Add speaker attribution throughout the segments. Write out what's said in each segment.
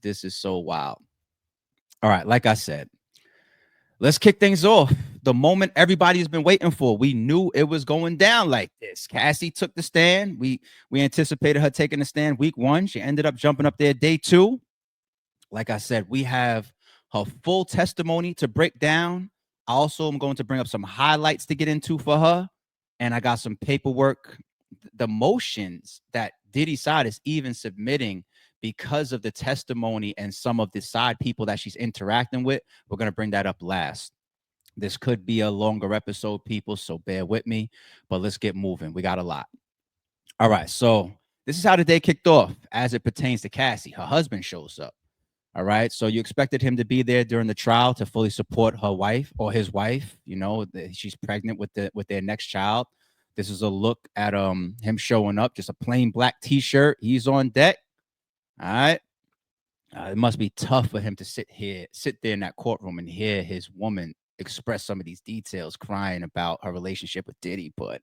Speaker 1: This is so wild. All right, like I said, let's kick things off. The moment everybody's been waiting for. We knew it was going down like this. Cassie took the stand. We anticipated her taking the stand week 1. She ended up jumping up there day 2. Like I said, we have her full testimony to break down. I also am going to bring up some highlights to get into for her. And I got some paperwork, the motions that Diddy side is even submitting because of the testimony and some of the side people that she's interacting with. We're going to bring that up last. This could be a longer episode, people, so bear with me. But let's get moving. We got a lot. All right. So this is how the day kicked off as it pertains to Cassie. Her husband shows up. All right. So you expected him to be there during the trial to fully support her wife or his wife. You know, she's pregnant with their next child. This is a look at him showing up, just a plain black t-shirt. He's on deck. All right. It must be tough for him to sit there in that courtroom and hear his woman express some of these details, crying about her relationship with Diddy. But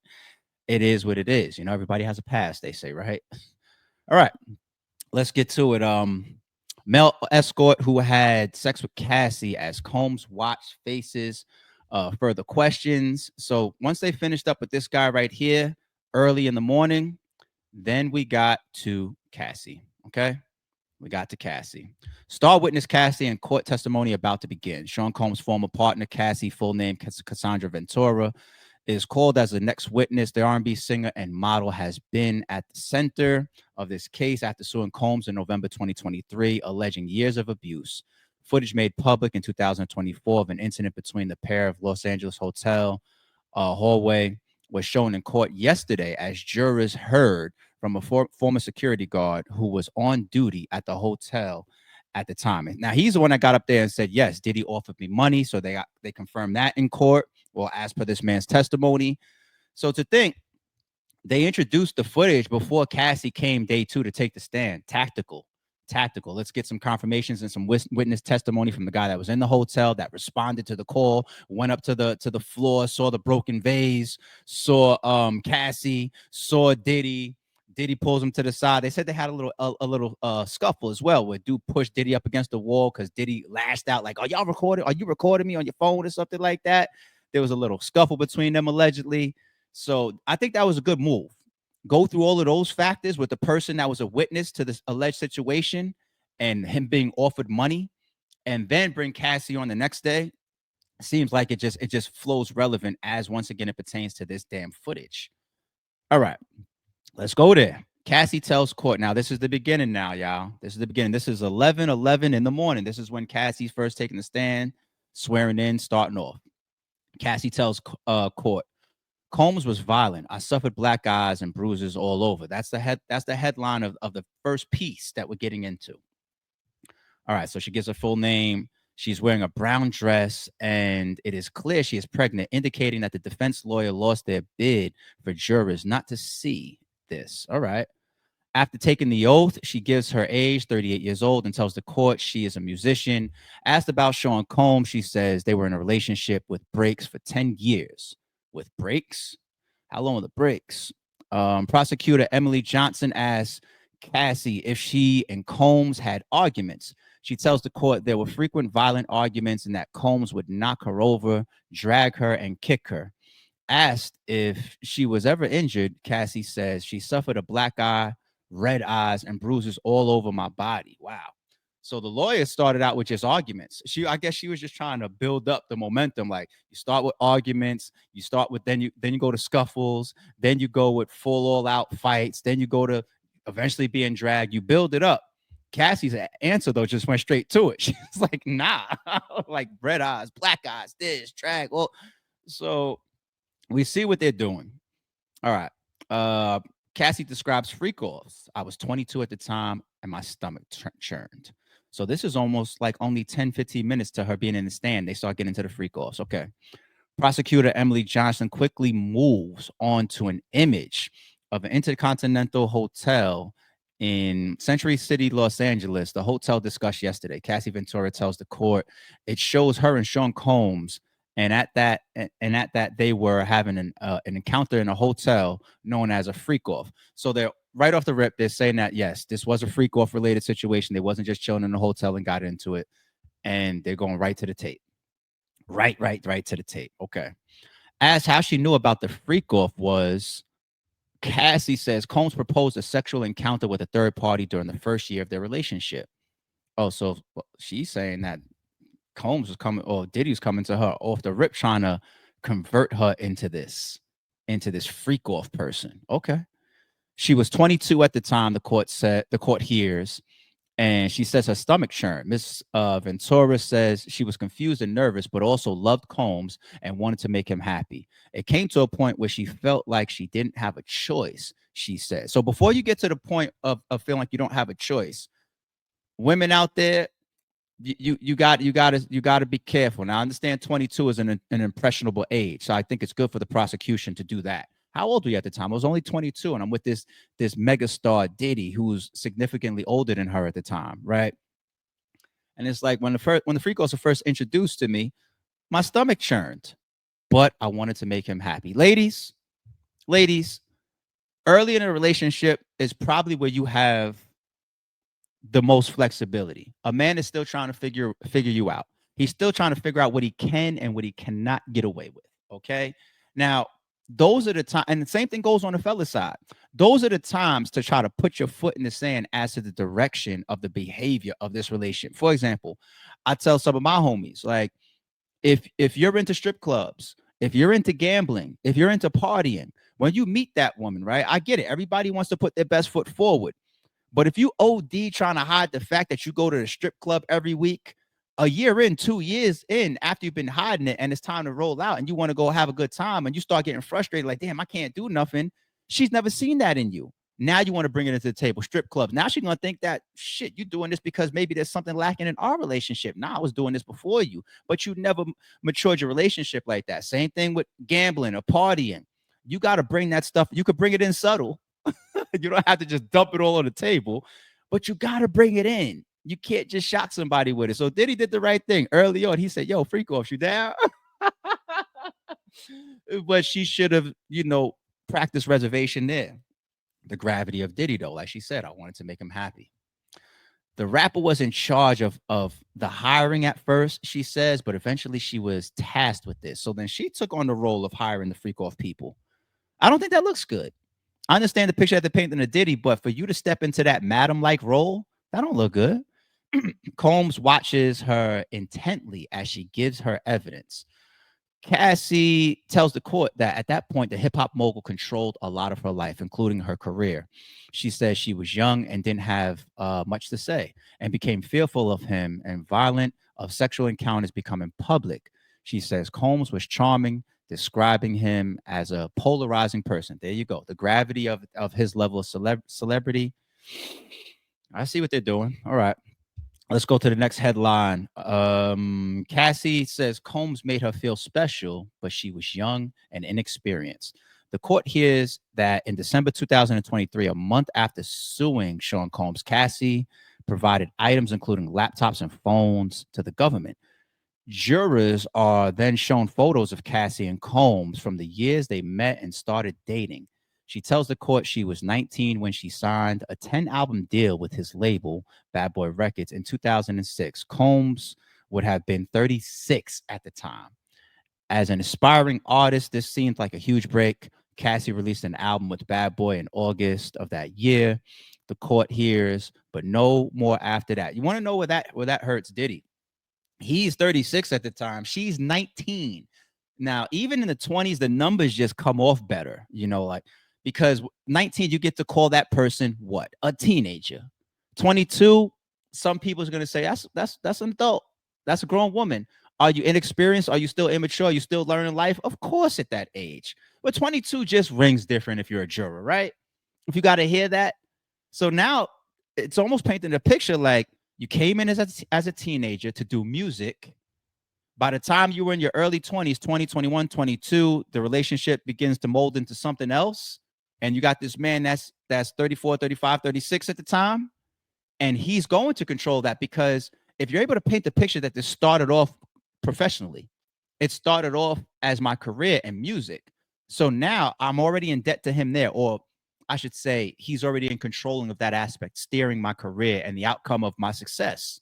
Speaker 1: it is what it is. You know, everybody has a past, they say, right? All right. Let's get to it. Male escort who had sex with Cassie as Combs watched faces further questions. So once they finished up with this guy right here early in the morning, then we got to Cassie. Okay. We got to Cassie. Star witness Cassie and court testimony about to begin. Sean Combs' former partner, Cassie, full name Cassandra Ventura, is called as the next witness. The R&B singer and model has been at the center of this case after suing Combs in November 2023, alleging years of abuse. Footage made public in 2024 of an incident between the pair of Los Angeles hotel hallway was shown in court yesterday as jurors heard from a former security guard who was on duty at the hotel at the time. Now he's the one that got up there and said, yes, Diddy offered me money. So they confirmed that in court. Well, as per this man's testimony. So to think, they introduced the footage before Cassie came day 2 to take the stand. Tactical. Let's get some confirmations and some witness testimony from the guy that was in the hotel that responded to the call, went up to the floor, saw the broken vase, saw Cassie, saw Diddy. Diddy pulls him to the side. They said they had a little scuffle as well, where dude pushed Diddy up against the wall because Diddy lashed out like, "Are y'all recording? Are you recording me on your phone or something like that?" There was a little scuffle between them allegedly. So I think that was a good move. Go through all of those factors with the person that was a witness to this alleged situation and him being offered money, and then bring Cassie on the next day. Seems like it just flows relevant as once again it pertains to this damn footage. All right, let's go there. Cassie tells court. Now, this is the beginning now, y'all. This is the beginning. This is 11:11 in the morning. This is when Cassie's first taking the stand, swearing in, starting off. Cassie tells court, Combs was violent. I suffered black eyes and bruises all over. That's the headline of the first piece that we're getting into. All right, so she gives her full name. She's wearing a brown dress, and it is clear she is pregnant, indicating that the defense lawyer lost their bid for jurors not to see this. All right. After taking the oath, she gives her age, 38 years old, and tells the court she is a musician. Asked about Sean Combs, she says they were in a relationship with breaks for 10 years. With breaks? How long were the breaks? Prosecutor Emily Johnson asks Cassie if she and Combs had arguments. She tells the court there were frequent violent arguments and that Combs would knock her over, drag her, and kick her. Asked if she was ever injured, Cassie says she suffered a black eye, red eyes, and bruises all over my body. Wow. So the lawyer started out with just arguments. I guess she was just trying to build up the momentum. Like you start with arguments, you start with then you go to scuffles, then you go with full all out fights, then you go to eventually being dragged. You build it up. Cassie's answer though just went straight to it. She's like, nah, like red eyes, black eyes, this drag. Well, so we see what they're doing. All right. Cassie describes freak offs. I was 22 at the time and my stomach churned. So this is almost like only 10, 15 minutes to her being in the stand. They start getting into the freak offs. Okay. Prosecutor Emily Johnson quickly moves on to an image of an intercontinental hotel in Century City, Los Angeles. The hotel discussed yesterday. Cassie Ventura tells the court it shows her and Sean Combs and at that they were having an encounter in a hotel known as a freak off. So they're right off the rip, they're saying that yes, this was a freak off related situation. They wasn't just chilling in the hotel and got into it, and they're going right to the tape. Right to the tape. Okay. As how she knew about the freak off was Cassie says Combs proposed a sexual encounter with a third party during the first year of their relationship. Oh, so she's saying that Combs was coming, or Diddy was coming to her off the rip, trying to convert her into this freak off person. Okay. She was 22 at the time. The court hears, and she says her stomach churned. Miss Ventura says she was confused and nervous, but also loved Combs and wanted to make him happy. It came to a point where she felt like she didn't have a choice, she said. So before you get to the point of feeling like you don't have a choice, women out there, you got to be careful. Now I understand 22 is an impressionable age, so I think it's good for the prosecution to do that. How old were you at the time? I was only 22, and I'm with this megastar Diddy, who's significantly older than her at the time, right? And it's like when the freak was first introduced to me, my stomach churned, but I wanted to make him happy. Ladies, early in a relationship is probably where you have the most flexibility. A man is still trying to figure you out. He's still trying to figure out what he can and what he cannot get away with. Okay. Now, those are the times, and the same thing goes on the fella side. Those are the times to try to put your foot in the sand as to the direction of the behavior of this relation. For example, I tell some of my homies, like, if you're into strip clubs, if you're into gambling, if you're into partying, when you meet that woman, right? I get it. Everybody wants to put their best foot forward. But if you OD trying to hide the fact that you go to the strip club every week, a year in, 2 years in, after you've been hiding it and it's time to roll out and you want to go have a good time and you start getting frustrated, like, damn, I can't do nothing. She's never seen that in you. Now you want to bring it into the table, strip clubs. Now she's gonna think that shit, you doing this because maybe there's something lacking in our relationship. Nah, I was doing this before you, but you never matured your relationship like that. Same thing with gambling or partying. You got to bring that stuff. You could bring it in subtle. You don't have to just dump it all on the table, but you got to bring it in. You can't just shock somebody with it. So Diddy did the right thing early on. He said, yo, freak off, you down? But she should have, practiced reservation there. The gravity of Diddy, though, like she said, I wanted to make him happy. The rapper was in charge of the hiring at first, she says, but eventually she was tasked with this. So then she took on the role of hiring the freak off people. I don't think that looks good. I understand the picture that they're painting of Diddy, but for you to step into that madam-like role, that don't look good. Combs watches her intently as she gives her evidence. Cassie tells the court that at that point, the hip hop mogul controlled a lot of her life, including her career. She says she was young and didn't have much to say and became fearful of him and violent of sexual encounters becoming public. She says Combs was charming, describing him as a polarizing person. There you go. The gravity of his level of celebrity. I see what they're doing. All right. Let's go to the next headline. Cassie says Combs made her feel special, but she was young and inexperienced. The court hears that in December 2023, a month after suing Sean Combs, Cassie provided items including laptops and phones to the government. Jurors are then shown photos of Cassie and Combs from the years they met and started dating. She tells the court she was 19 when she signed a 10-album deal with his label, Bad Boy Records, in 2006. Combs would have been 36 at the time. As an aspiring artist, this seemed like a huge break. Cassie released an album with Bad Boy in August of that year. The court hears, but no more after that. You want to know where that hurts Diddy? He's 36 at the time. She's 19. Now, even in the 20s, the numbers just come off better, like because 19, you get to call that person what? A teenager. 22, some people's gonna say that's an adult. That's a grown woman. Are you inexperienced? Are you still immature? Are you still learning life? Of course, at that age. But 22 just rings different if you're a juror, right? If you got to hear that. So now it's almost painting a picture like you came in as a teenager to do music. By the time you were in your early 20s, 20, 21, 22, the relationship begins to mold into something else. And you got this man that's 34, 35, 36 at the time. And he's going to control that because if you're able to paint the picture that this started off professionally, It started off as my career in music. So now I'm already in debt to him there, or I should say, he's already in controlling of that aspect, steering my career and the outcome of my success.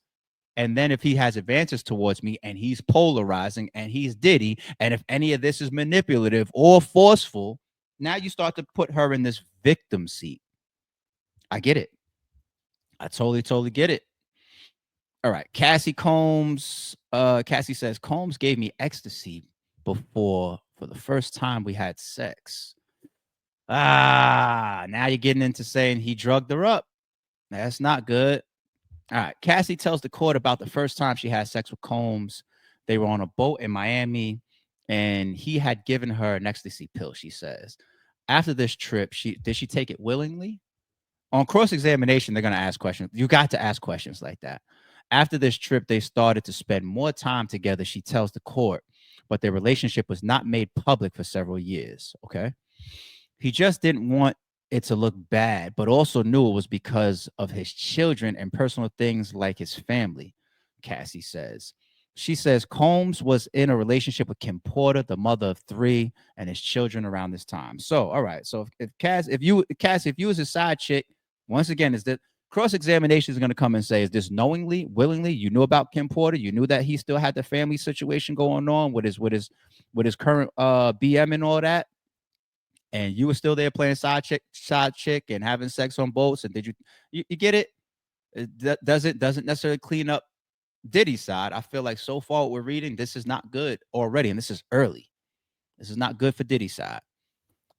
Speaker 1: And then if he has advances towards me and he's polarizing and he's Diddy, and if any of this is manipulative or forceful, now you start to put her in this victim seat. I get it. I totally get it. All right. Cassie Combs. Cassie says Combs gave me ecstasy before for the first time we had sex. Now you're getting into saying he drugged her up. That's not good. All right. Cassie tells the court about the first time she had sex with Combs. They were on a boat in Miami, and he had given her an ecstasy pill, she says. After this trip, did she take it willingly? On cross-examination, they're going to ask questions. You got to ask questions like that. After this trip, they started to spend more time together, she tells the court, but their relationship was not made public for several years. Okay. He just didn't want it to look bad, but also knew it was because of his children and personal things like his family, Cassie says. She says Combs was in a relationship with Kim Porter, the mother of three, and his children around this time. So, all right. So if you was his side chick, once again, is that cross-examination is going to come and say, is this knowingly, willingly? You knew about Kim Porter. You knew that he still had the family situation going on with his current BM and all that, and you were still there playing side chick, and having sex on boats. And did you get it? It doesn't necessarily clean up Diddy's side. I feel like so far what we're reading, this is not good already, and this is early. This is not good for Diddy's side.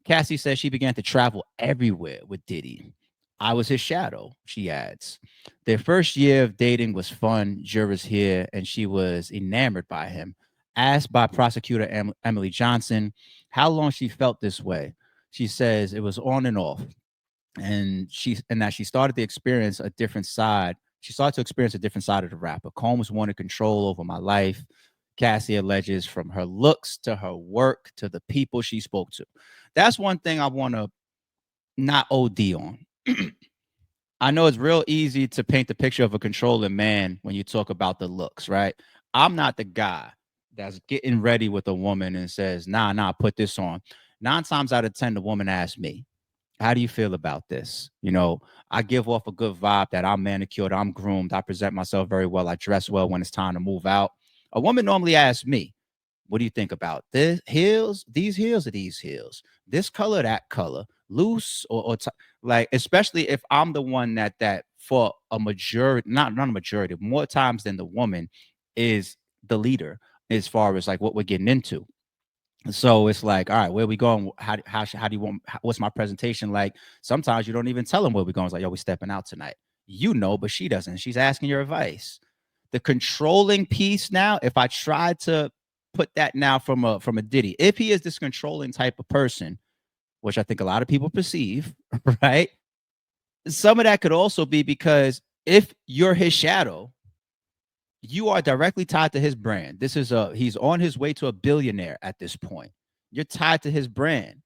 Speaker 1: Cassie says she began to travel everywhere with Diddy. I was his shadow, she adds. Their first year of dating was fun, jurors here, and she was enamored by him. Asked by prosecutor Emily Johnson how long she felt this way, she says it was on and off. And that she started to experience a different side. She started to experience a different side of the rapper. Combs wanted control over my life. Cassie alleges from her looks to her work to the people she spoke to. That's one thing I want to not OD on. I know it's real easy to paint the picture of a controlling man when you talk about the looks, right? I'm not the guy that's getting ready with a woman and says, nah, put this on. 9 times out of 10, the woman asks me, how do you feel about this? I give off a good vibe that I'm manicured, I'm groomed, I present myself very well, I dress well when it's time to move out. A woman normally asks me, what do you think about this heels, these heels, or these heels? This color, that color, loose like, especially if I'm the one that for a majority, not a majority, more times than the woman is the leader as far as like what we're getting into. So it's like, all right, where we going? How do you want? What's my presentation like? Sometimes you don't even tell them where we're going. It's like, yo, we stepping out tonight. But she doesn't. She's asking your advice. The controlling piece now. If I try to put that now from a Diddy, if he is this controlling type of person, which I think a lot of people perceive, right? Some of that could also be because if you're his shadow, you are directly tied to his brand. He's on his way to a billionaire at this point. You're tied to his brand.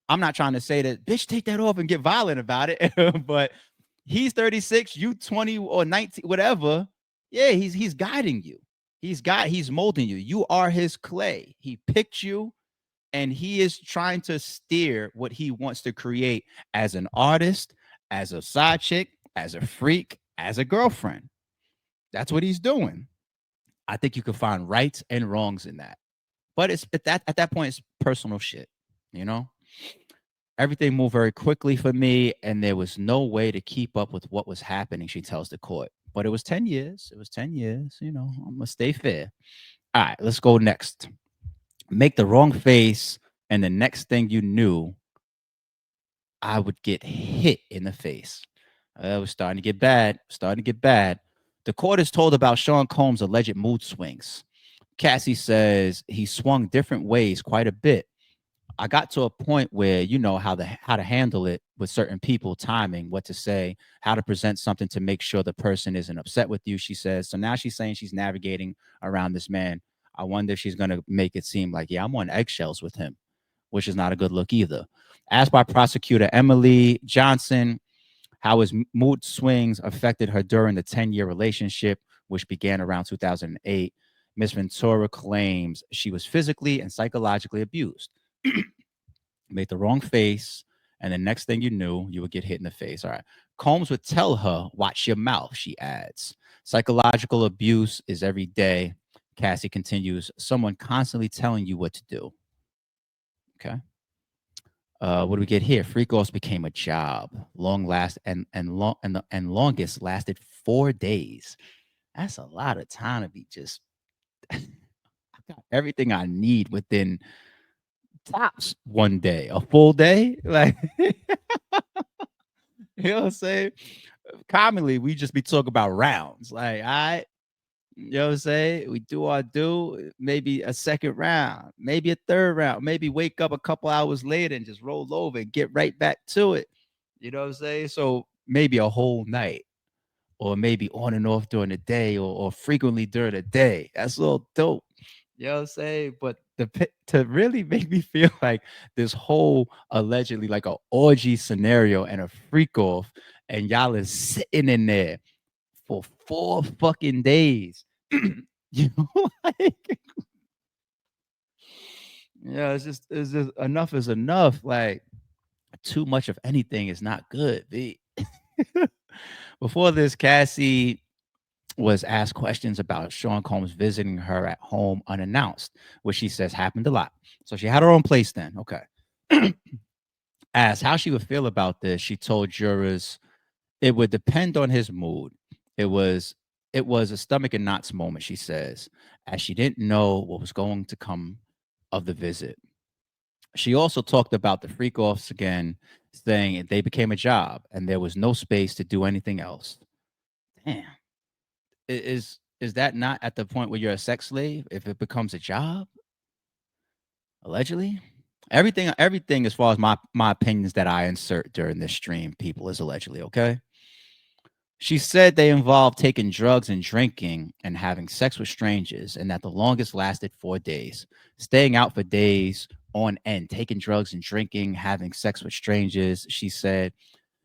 Speaker 1: I'm not trying to say that, bitch, take that off and get violent about it. But he's 36, you 20 or 19, whatever. Yeah, he's guiding you. He's molding you. You are his clay. He picked you, and he is trying to steer what he wants to create as an artist, as a side chick, as a freak, as a girlfriend. That's what he's doing. I think you can find rights and wrongs in that. But it's at that point, it's personal shit, you know? Everything moved very quickly for me, and there was no way to keep up with what was happening, she tells the court. But it was 10 years. It was 10 years. I'm going to stay fair. All right, let's go next. Make the wrong face, and the next thing you knew, I would get hit in the face. It was starting to get bad. The court is told about Sean Combs' alleged mood swings. Cassie says he swung different ways quite a bit. I got to a point where you know how to handle it with certain people, timing, what to say, how to present something to make sure the person isn't upset with you, she says. So now she's saying she's navigating around this man. I wonder if she's going to make it seem like, yeah, I'm on eggshells with him, which is not a good look either. Asked by prosecutor Emily Johnson how his mood swings affected her during the 10-year relationship, which began around 2008. Miss Ventura claims she was physically and psychologically abused. Made the wrong face, and the next thing you knew, you would get hit in the face. All right. Combs would tell her, "Watch your mouth," she adds. Psychological abuse is every day. Cassie continues, someone constantly telling you what to do. Okay. What do we get here? Freak offs became a job. Long last and longest lasted 4 days. That's a lot of time to be just I got everything I need within tops one day, a full day. Like you know what I'm saying? Commonly, we just be talking about rounds. Like, I you know what I'm saying? We do our do, maybe a second round, maybe a third round, maybe wake up a couple hours later and just roll over and get right back to it. You know what I'm saying? So maybe a whole night, or maybe on and off during the day, or frequently during the day. That's a little dope. You know what I'm saying? But to really make me feel like this whole allegedly like a orgy scenario and a freak off, and y'all is sitting in there for 4 fucking days. You know, like, yeah, it's just enough is enough. Like, too much of anything is not good. Before this, Cassie was asked questions about Sean Combs visiting her at home unannounced, which she says happened a lot. So she had her own place then. Okay. Asked how she would feel about this, she told jurors it would depend on his mood. It was it was a stomach and knots moment, she says, as she didn't know what was going to come of the visit. She also talked about the freak offs again, saying they became a job and there was no space to do anything else. Damn. Is that not at the point where you're a sex slave if it becomes a job? Allegedly? Everything as far as my opinions that I insert during this stream, people, is allegedly, okay? She said they involved taking drugs and drinking and having sex with strangers, and that the longest lasted 4 days. Staying out for days on end, taking drugs and drinking, having sex with strangers. She said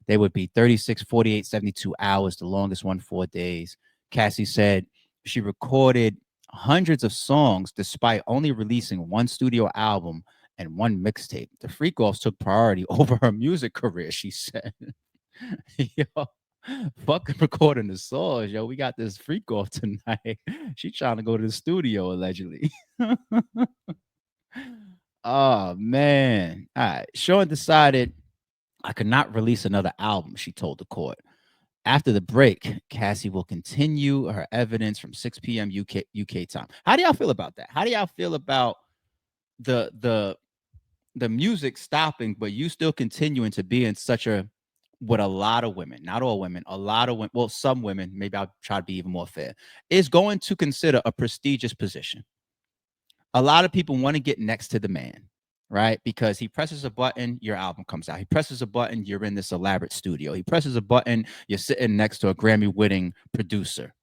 Speaker 1: they would be 36, 48, 72 hours, the longest one, 4 days. Cassie said she recorded hundreds of songs despite only releasing one studio album and one mixtape. The freak offs took priority over her music career, she said. Yo, fucking recording the songs, yo. We got this freak off tonight. She trying to go to the studio, allegedly. Oh man. All right. Sean decided I could not release another album, she told the court. After the break, Cassie will continue her evidence from 6 p.m. UK time. How do y'all feel about that? How do y'all feel about the the the music stopping, but you still continuing to be in such a what a lot of women, not all women, a lot of women, well, some women, maybe I'll try to be even more fair, is going to consider a prestigious position. A lot of people want to get next to the man, right? Because he presses a button, your album comes out. He presses a button, you're in this elaborate studio. He presses a button, you're sitting next to a Grammy winning producer.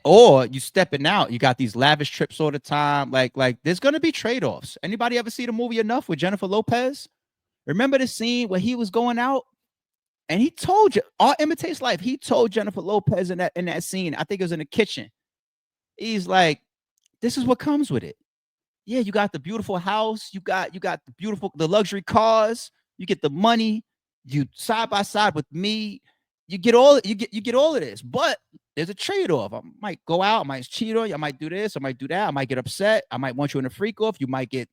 Speaker 1: Or you stepping out, you got these lavish trips all the time. Like there's gonna be trade-offs. Anybody ever see the movie Enough with Jennifer Lopez? Remember the scene where he was going out and he told you, Art Imitates Life. He told Jennifer Lopez in that scene, I think it was in the kitchen. He's like, this is what comes with it. Yeah, you got the beautiful house, you got the luxury cars, you get the money, you side by side with me, you get all of this, but there's a trade-off. I might go out, I might cheat on you, I might do this, I might do that, I might get upset, I might want you in a freak off, you might get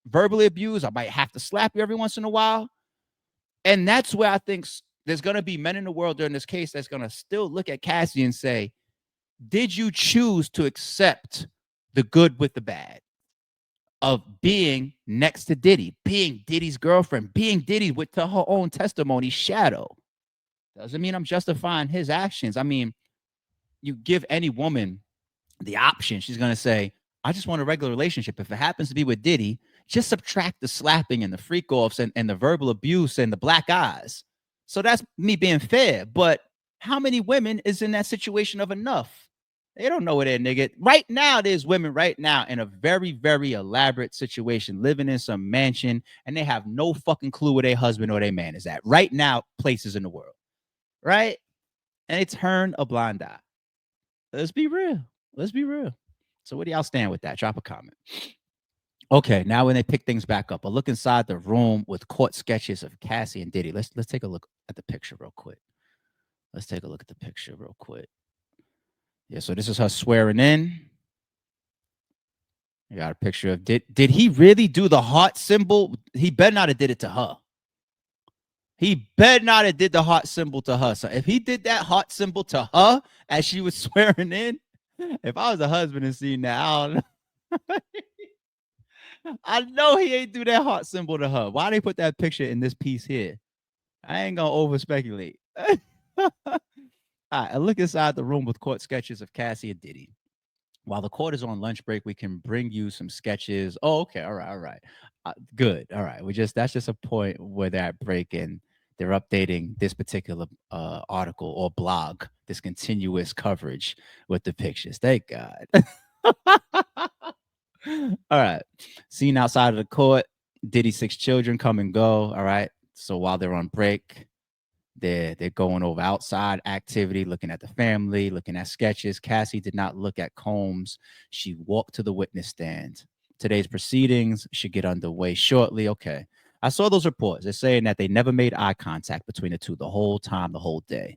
Speaker 1: verbally abused, I might have to slap you every once in a while. And that's where I think there's gonna be men in the world during this case that's gonna still look at Cassie and say, did you choose to accept the good with the bad of being next to Diddy, being Diddy's girlfriend, being Diddy with to her own testimony shadow? Doesn't mean I'm justifying his actions. I mean, you give any woman the option, she's gonna say, I just want a regular relationship. If it happens to be with Diddy, just subtract the slapping and the freak offs and the verbal abuse and the black eyes. So that's me being fair. But how many women is in that situation of enough? They don't know where they're nigga. Right now, there's women right now in a very, very elaborate situation, living in some mansion, and they have no fucking clue where their husband or their man is at. Right now, places in the world. Right? And they turn a blind eye. Let's be real. Let's be real. So where do y'all stand with that? Drop a comment. Okay, now when they pick things back up, a look inside the room with court sketches of Cassie and Diddy. Let's take a look at the picture real quick. Let's take a look at the picture real quick. Yeah, so this is her swearing in. You got a picture of did he really do the heart symbol? He better not have did it to her. He better not have did the heart symbol to her. So if he did that heart symbol to her as she was swearing in, if I was a husband and seen that, I know he ain't do that heart symbol to her. Why they put that picture in this piece here? I ain't gonna over speculate. All right, I look inside the room with court sketches of Cassie and Diddy. While the court is on lunch break, we can bring you some sketches. Oh, okay, all right, all right, good, all right. That's just a point where they're at break and they're updating this particular article or blog, this continuous coverage with the pictures. Thank God. All right, scene outside of the court. Diddy's 6 children come and go. All right, so while they're on break, they're going over outside activity, looking at the family, looking at sketches. Cassie did not look at Combs. She walked to the witness stand. Today's proceedings should get underway shortly. Okay. I saw those reports. They're saying that they never made eye contact between the two the whole time, the whole day.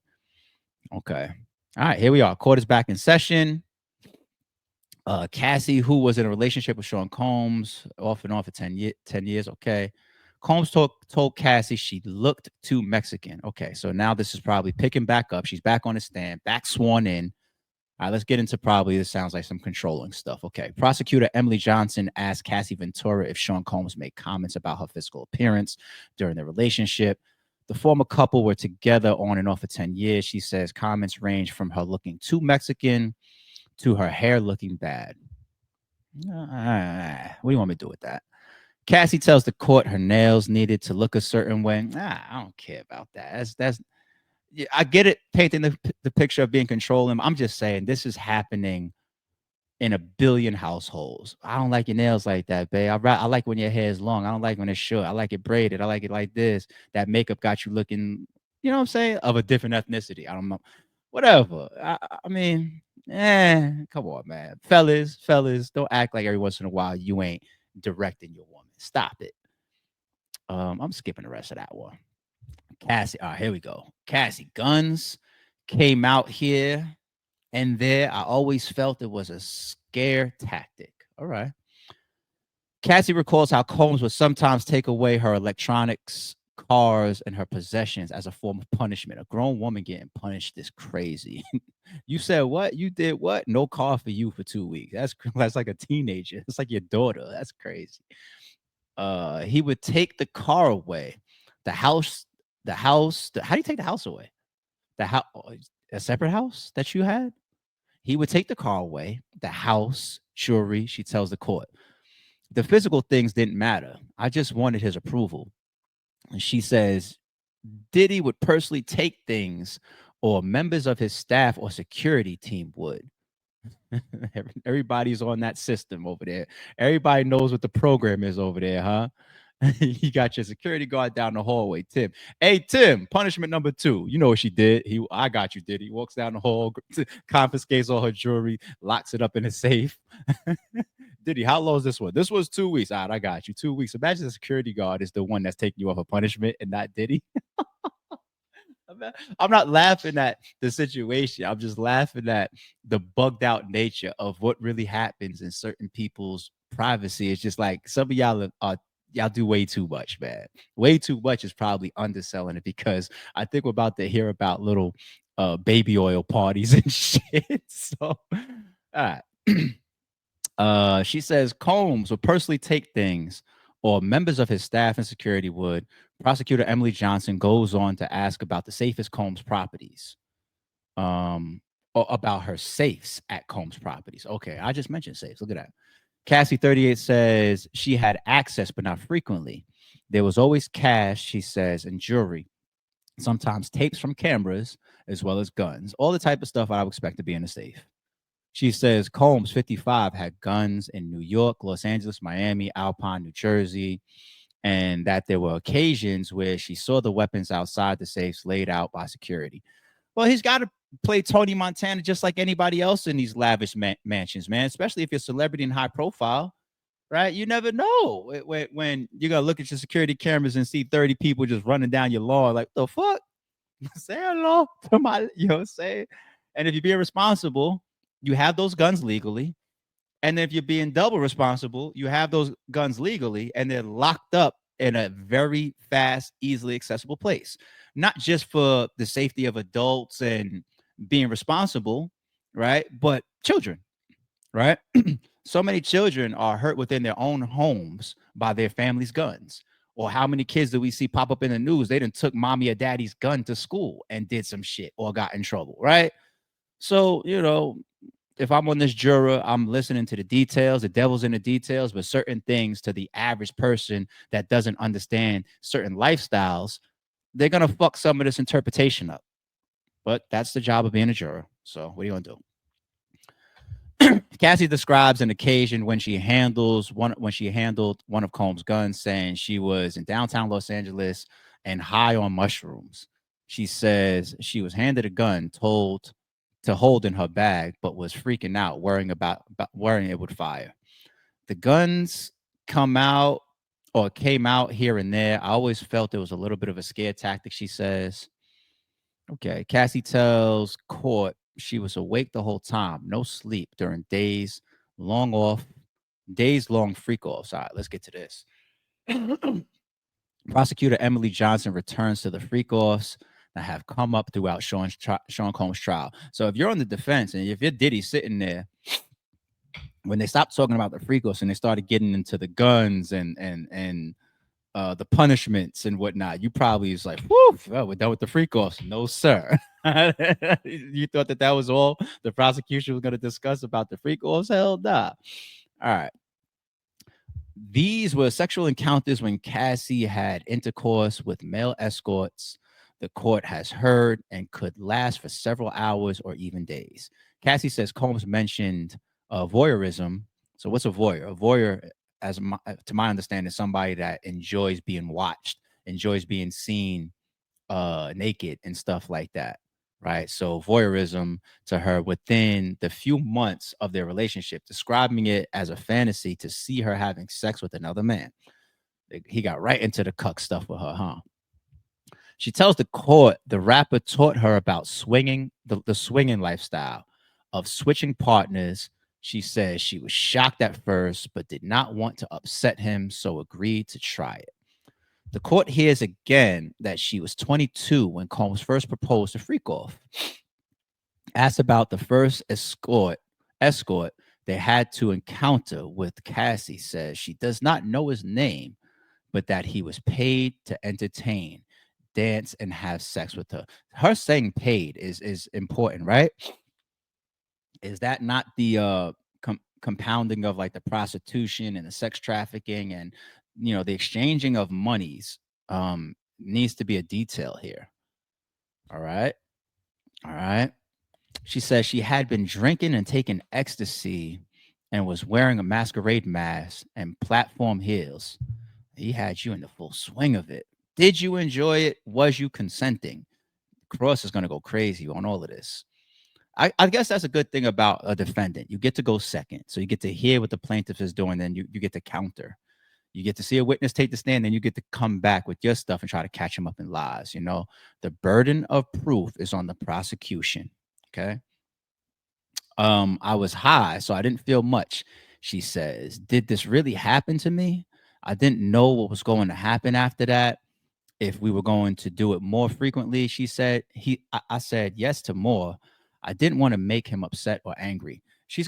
Speaker 1: Okay. All right, here we are. Court is back in session. Cassie, who was in a relationship with Sean Combs off and on for 10 years. Okay. Combs told Cassie she looked too Mexican. Okay, so now this is probably picking back up. She's back on the stand, back sworn in. All right, let's get into probably this sounds like some controlling stuff. Okay, prosecutor Emily Johnson asked Cassie Ventura if Sean Combs made comments about her physical appearance during their relationship. The former couple were together on and off for 10 years. She says comments range from her looking too Mexican to her hair looking bad. What do you want me to do with that? Cassie tells the court her nails needed to look a certain way. I don't care about that. That's yeah, I get it, painting the picture of being controlling. I'm just saying this is happening in a billion households. I don't like your nails like that, babe. I like when your hair is long. I don't like when it's short. I like it braided. I like it like this. That makeup got you looking, you know what I'm saying, of a different ethnicity. I don't know. Whatever. I mean, come on, man. Fellas, don't act like every once in a while you ain't directing your woman. Stop it. I'm skipping the rest of that one. Cassie. All right, here we go. Cassie guns came out here and there. I always felt it was a scare tactic. All right. Cassie recalls how Combs would sometimes take away her electronics, cars, and her possessions as a form of punishment. A grown woman getting punished is crazy. You said what? You did what? No car for you for 2 weeks. That's like a teenager. It's like your daughter. That's crazy. He would take the car away. The house, how do you take the house away? The house, a separate house that you had? He would take the car away, the house, jewelry, she tells the court. The physical things didn't matter. I just wanted his approval. And she says, Diddy would personally take things, or members of his staff or security team would. Everybody's on that system over there. Everybody knows what the program is over there, huh? You got your security guard down the hallway, Tim. Hey, Tim, punishment number 2. You know what she did. I got you, did he? Walks down the hall, confiscates all her jewelry, locks it up in a safe. Diddy, how long is this one? This was 2 weeks. All right, I got you. 2 weeks. Imagine the security guard is the one that's taking you off a punishment and not Diddy. I'm not laughing at the situation. I'm just laughing at the bugged out nature of what really happens in certain people's privacy. It's just like some of y'all do way too much, man. Way too much is probably underselling it because I think we're about to hear about little baby oil parties and shit. So, all right. She says Combs would personally take things, or members of his staff and security would. Prosecutor Emily Johnson goes on to ask about the safest Combs properties, or about her safes at Combs properties. Okay, I just mentioned safes. Look at that. Cassie 38 says she had access, but not frequently. There was always cash, she says, and jewelry. Sometimes tapes from cameras, as well as guns. All the type of stuff I would expect to be in a safe. She says Combs, 55, had guns in New York, Los Angeles, Miami, Alpine, New Jersey, and that there were occasions where she saw the weapons outside the safes laid out by security. Well, he's got to play Tony Montana just like anybody else in these lavish mansions, man. Especially if you're a celebrity and high profile, right? You never know when you're gonna look at your security cameras and see 30 people just running down your lawn, like the fuck. Say hello to my, you know what I'm saying? And if you're being responsible, you have those guns legally. And if you're being double responsible, you have those guns legally and they're locked up in a very fast, easily accessible place. Not just for the safety of adults and being responsible, right? But children, right? So many children are hurt within their own homes by their family's guns. Or how many kids do we see pop up in the news? They done took mommy or daddy's gun to school and did some shit or got in trouble, right? So, if I'm on this juror, I'm listening to the details. The devil's in the details, but certain things to the average person that doesn't understand certain lifestyles, they're gonna fuck some of this interpretation up. But that's the job of being a juror. So what are you gonna do? Cassie describes an occasion when she handled one of Combs' guns, saying she was in downtown Los Angeles and high on mushrooms. She says she was handed a gun, told to hold in her bag, but was freaking out, worrying it would fire. The guns come out or came out here and there. I always felt it was a little bit of a scare tactic, she says. Okay. Cassie tells court she was awake the whole time, no sleep during long off, days long freak offs. All right, let's get to this. Prosecutor Emily Johnson returns to the freak offs that have come up throughout Sean Combs' trial. So if you're on the defense and if you're Diddy sitting there, when they stopped talking about the freak offs and they started getting into the guns and the punishments and whatnot, you probably was like, whoo, well, we're done with the freak offs. No, sir. You thought that was all the prosecution was going to discuss about the freak offs? Hell nah. All right. These were sexual encounters when Cassie had intercourse with male escorts. The court has heard and could last for several hours or even days. Cassie says Combs mentioned voyeurism. So what's a voyeur? A voyeur, to my understanding, is somebody that enjoys being watched, enjoys being seen naked and stuff like that, right? So voyeurism to her within the few months of their relationship, describing it as a fantasy to see her having sex with another man. He got right into the cuck stuff with her, huh? She tells the court the rapper taught her about swinging, the swinging lifestyle of switching partners. She says she was shocked at first, but did not want to upset him, so agreed to try it. The court hears again that she was 22 when Combs first proposed a freak off. Asked about the first escort they had to encounter with, Cassie says she does not know his name, but that he was paid to entertain, dance, and have sex with her. Her saying paid is important, right? Is that not the compounding of like the prostitution and the sex trafficking and the exchanging of monies needs to be a detail here. All right. She says she had been drinking and taking ecstasy and was wearing a masquerade mask and platform heels. He had you in the full swing of it. Did you enjoy it? Was you consenting? Cross is going to go crazy on all of this. I guess that's a good thing about a defendant. You get to go second. So you get to hear what the plaintiff is doing, then you get to counter. You get to see a witness take the stand, then you get to come back with your stuff and try to catch him up in lies. The burden of proof is on the prosecution. Okay. I was high, so I didn't feel much. She says, did this really happen to me? I didn't know what was going to happen after that. If we were going to do it more frequently, she said. I said yes to more. I didn't want to make him upset or angry. She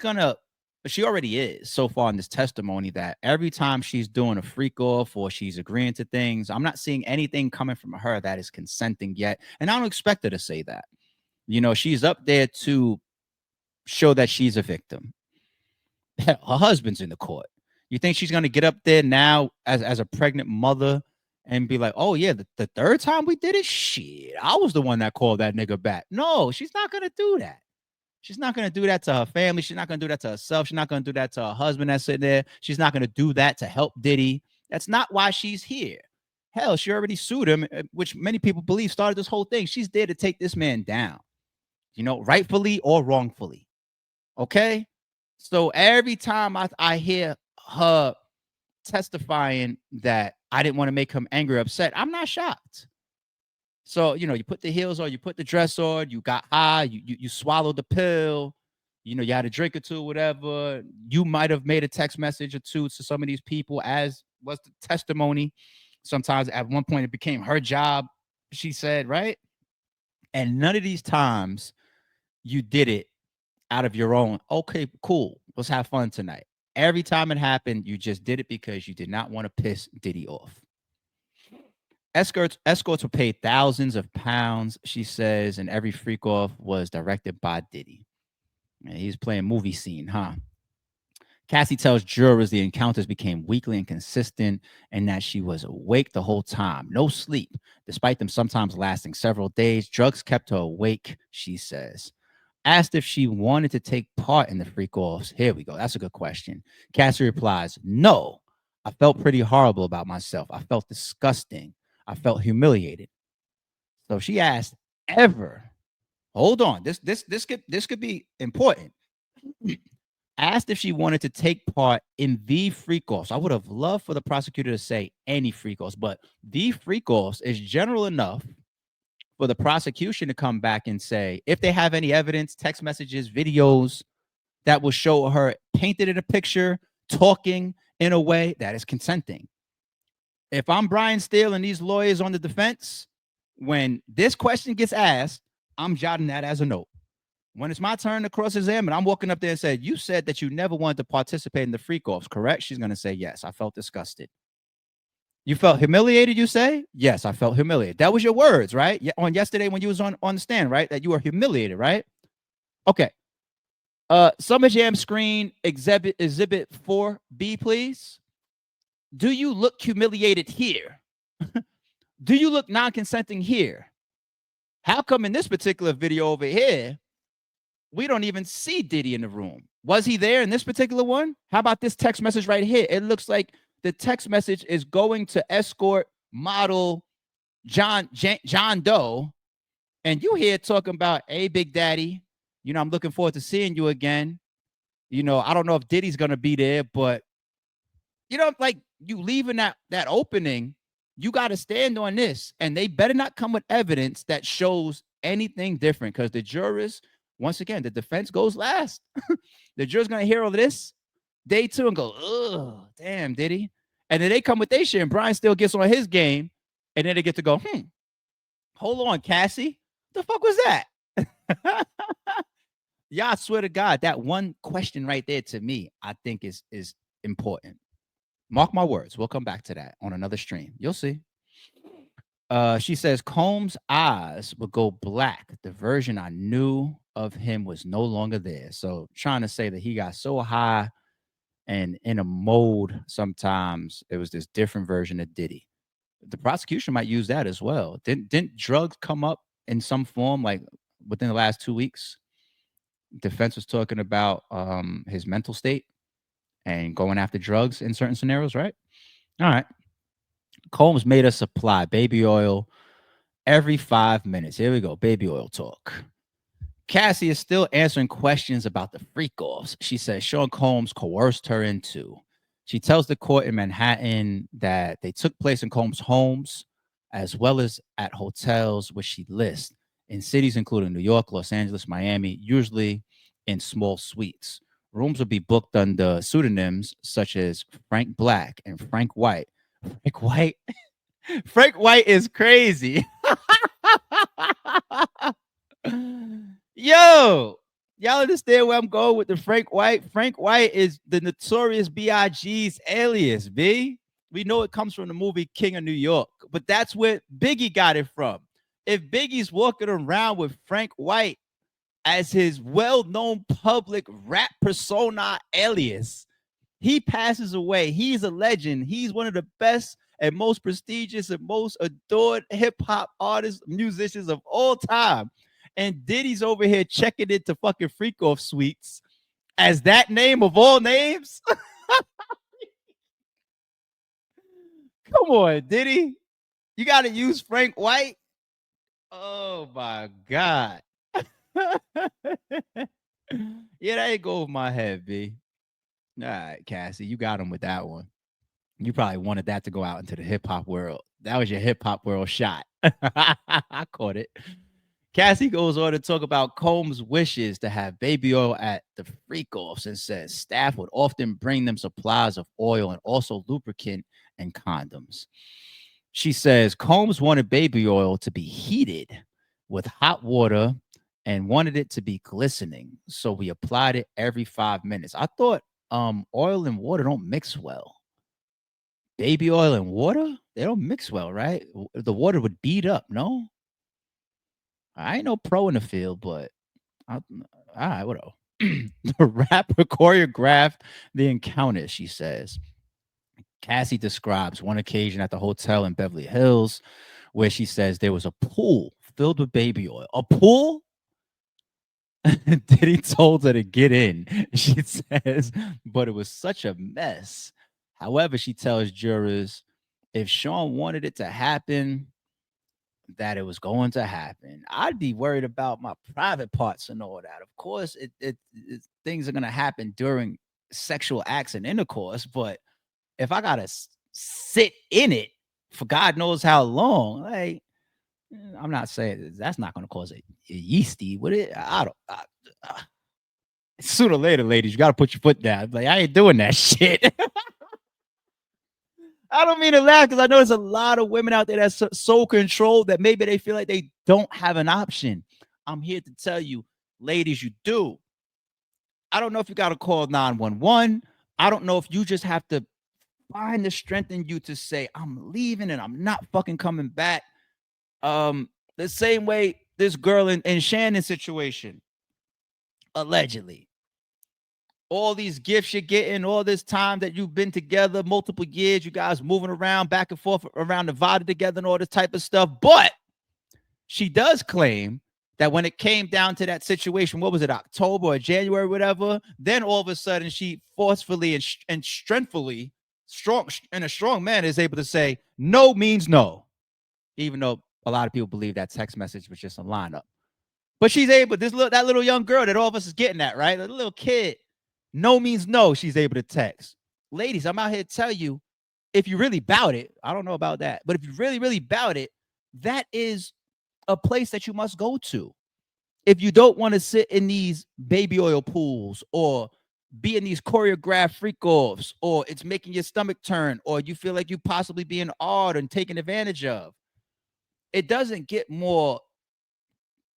Speaker 1: already is so far in this testimony that every time she's doing a freak off or she's agreeing to things, I'm not seeing anything coming from her that is consenting yet. And I don't expect her to say that. She's up there to show that she's a victim. Her husband's in the court. You think she's going to get up there now as a pregnant mother and be like, oh, yeah, the third time we did it? Shit, I was the one that called that nigga back. No, she's not going to do that. She's not going to do that to her family. She's not going to do that to herself. She's not going to do that to her husband that's sitting there. She's not going to do that to help Diddy. That's not why she's here. Hell, she already sued him, which many people believe started this whole thing. She's there to take this man down. rightfully or wrongfully. Okay. So every time I hear her testifying that I didn't want to make him angry or upset, I'm not shocked. So, you put the heels on, you put the dress on, you got high, you swallowed the pill, you had a drink or two, whatever. You might have made a text message or two to some of these people, as was the testimony. Sometimes at one point it became her job, she said, right? And none of these times you did it out of your own, okay, cool, let's have fun tonight. Every time it happened, you just did it because you did not want to piss Diddy off. Escorts were paid thousands of pounds, she says, and every freak off was directed by Diddy. And he's playing movie scene, huh? Cassie tells jurors the encounters became weekly and consistent, and that she was awake the whole time, no sleep, despite them sometimes lasting several days. Drugs kept her awake, she says. Asked if she wanted to take part in the freak offs. Here we go. That's a good question. Cassie replies, "No. I felt pretty horrible about myself. I felt disgusting. I felt humiliated." So she asked, ever. Hold on. This could be important. Asked if she wanted to take part in the freak offs. I would have loved for the prosecutor to say any freak offs, but the freak offs is general enough for the prosecution to come back and say, if they have any evidence, text messages, videos that will show her painted in a picture, talking in a way that is consenting. If I'm Brian Steele and these lawyers on the defense, when this question gets asked, I'm jotting that as a note. When it's my turn to cross examine, I'm walking up there and say, "You said that you never wanted to participate in the freak offs, correct?" She's going to say, "Yes, I felt disgusted." "You felt humiliated," you say? "Yes, I felt humiliated." That was your words, right? On yesterday when you was on the stand, right? That you were humiliated, right? Okay. Summer Jam screen exhibit 4B, please. Do you look humiliated here? Do you look non-consenting here? How come in this particular video over here, we don't even see Diddy in the room? Was he there in this particular one? How about this text message right here? It looks like the text message is going to escort model John Doe, and you here talking about, "Hey, Big Daddy, I'm looking forward to seeing you again. I don't know if Diddy's gonna be there, but like you leaving that opening, you got to stand on this, and they better not come with evidence that shows anything different, because the jurors, once again, the defense goes last. The jurors gonna hear all of this day two and go, "Oh, damn, Diddy," and then they come with their shit, and Brian still gets on his game, and then they get to go, hold on, Cassie, the fuck was that? Yeah, I swear to God, that one question right there to me, I think is important. Mark my words. We'll come back to that on another stream. You'll see. She says Combs' eyes would go black. The version I knew of him was no longer there. So trying to say that he got so high and in a mode, sometimes it was this different version of Diddy. The prosecution might use that as well. Didn't drugs come up in some form like within the last 2 weeks? Defense was talking about his mental state and going after drugs in certain scenarios, right? All right. Combs made us supply baby oil every 5 minutes. Here we go. Baby oil talk. Cassie is still answering questions about the freak offs she says Sean Combs coerced her into. She tells the court in Manhattan that they took place in Combs' homes as well as at hotels, which she lists in cities including New York, Los Angeles, Miami, usually in small suites. Rooms would be booked under pseudonyms such as Frank Black and Frank White. Frank White? Frank White is crazy. Yo, y'all understand where I'm going with the Frank White? Frank White is the notorious B.I.G.'s alias, B. We know it comes from the movie King of New York, but that's where Biggie got it from. If Biggie's walking around with Frank White as his well-known public rap persona alias, he passes away. He's a legend. He's one of the best and most prestigious and most adored hip-hop artists, musicians of all time. And Diddy's over here checking into fucking freak off suites as that name of all names. Come on, Diddy. You got to use Frank White. Oh my God. Yeah, that ain't go over my head, B. All right, Cassie, you got him with that one. You probably wanted that to go out into the hip hop world. That was your hip hop world shot. I caught it. Cassie goes on to talk about Combs' wishes to have baby oil at the freak offs and says staff would often bring them supplies of oil and also lubricant and condoms. She says Combs wanted baby oil to be heated with hot water and wanted it to be glistening. So we applied it every 5 minutes. I thought oil and water don't mix well. Baby oil and water, they don't mix well, right? The water would beat up, no? I ain't no pro in the field, but all right, whatever. The rapper choreographed the encounter, she says. Cassie describes one occasion at the hotel in Beverly Hills where she says there was a pool filled with baby oil. A pool? Diddy told her to get in, she says, but it was such a mess. However, she tells jurors if Sean wanted it to happen, that it was going to happen. I'd be worried about my private parts and all that. Of course, things are going to happen during sexual acts and intercourse, but if I got to sit in it for God knows how long, like, I'm not saying that's not going to cause a yeasty. Would it? I don't. Sooner or later, ladies, you got to put your foot down. Like, I ain't doing that shit. I don't mean to laugh because I know there's a lot of women out there that's so controlled that maybe they feel like they don't have an option. I'm here to tell you, ladies, you do. I don't know if you got to call 911. I don't know if you just have to find the strength in you to say, I'm leaving and I'm not fucking coming back. The same way this girl in Shannon's situation, allegedly. All these gifts you're getting, all this time that you've been together, multiple years, you guys moving around back and forth around Nevada together and all this type of stuff. But she does claim that when it came down to that situation, what was it, October or January, whatever, then all of a sudden she forcefully and strengthfully, in a strong manner, is able to say no means no, even though a lot of people believe that text message was just a lineup. But she's able, that little young girl that all of us is getting at, right? The little kid. No means no, she's able to text. Ladies, I'm out here to tell you, if you really bout it, I don't know about that, but if you really, really bout it, that is a place that you must go to. If you don't want to sit in these baby oil pools or be in these choreographed freak offs, or it's making your stomach turn, or you feel like you possibly being awed and taken advantage of, it doesn't get more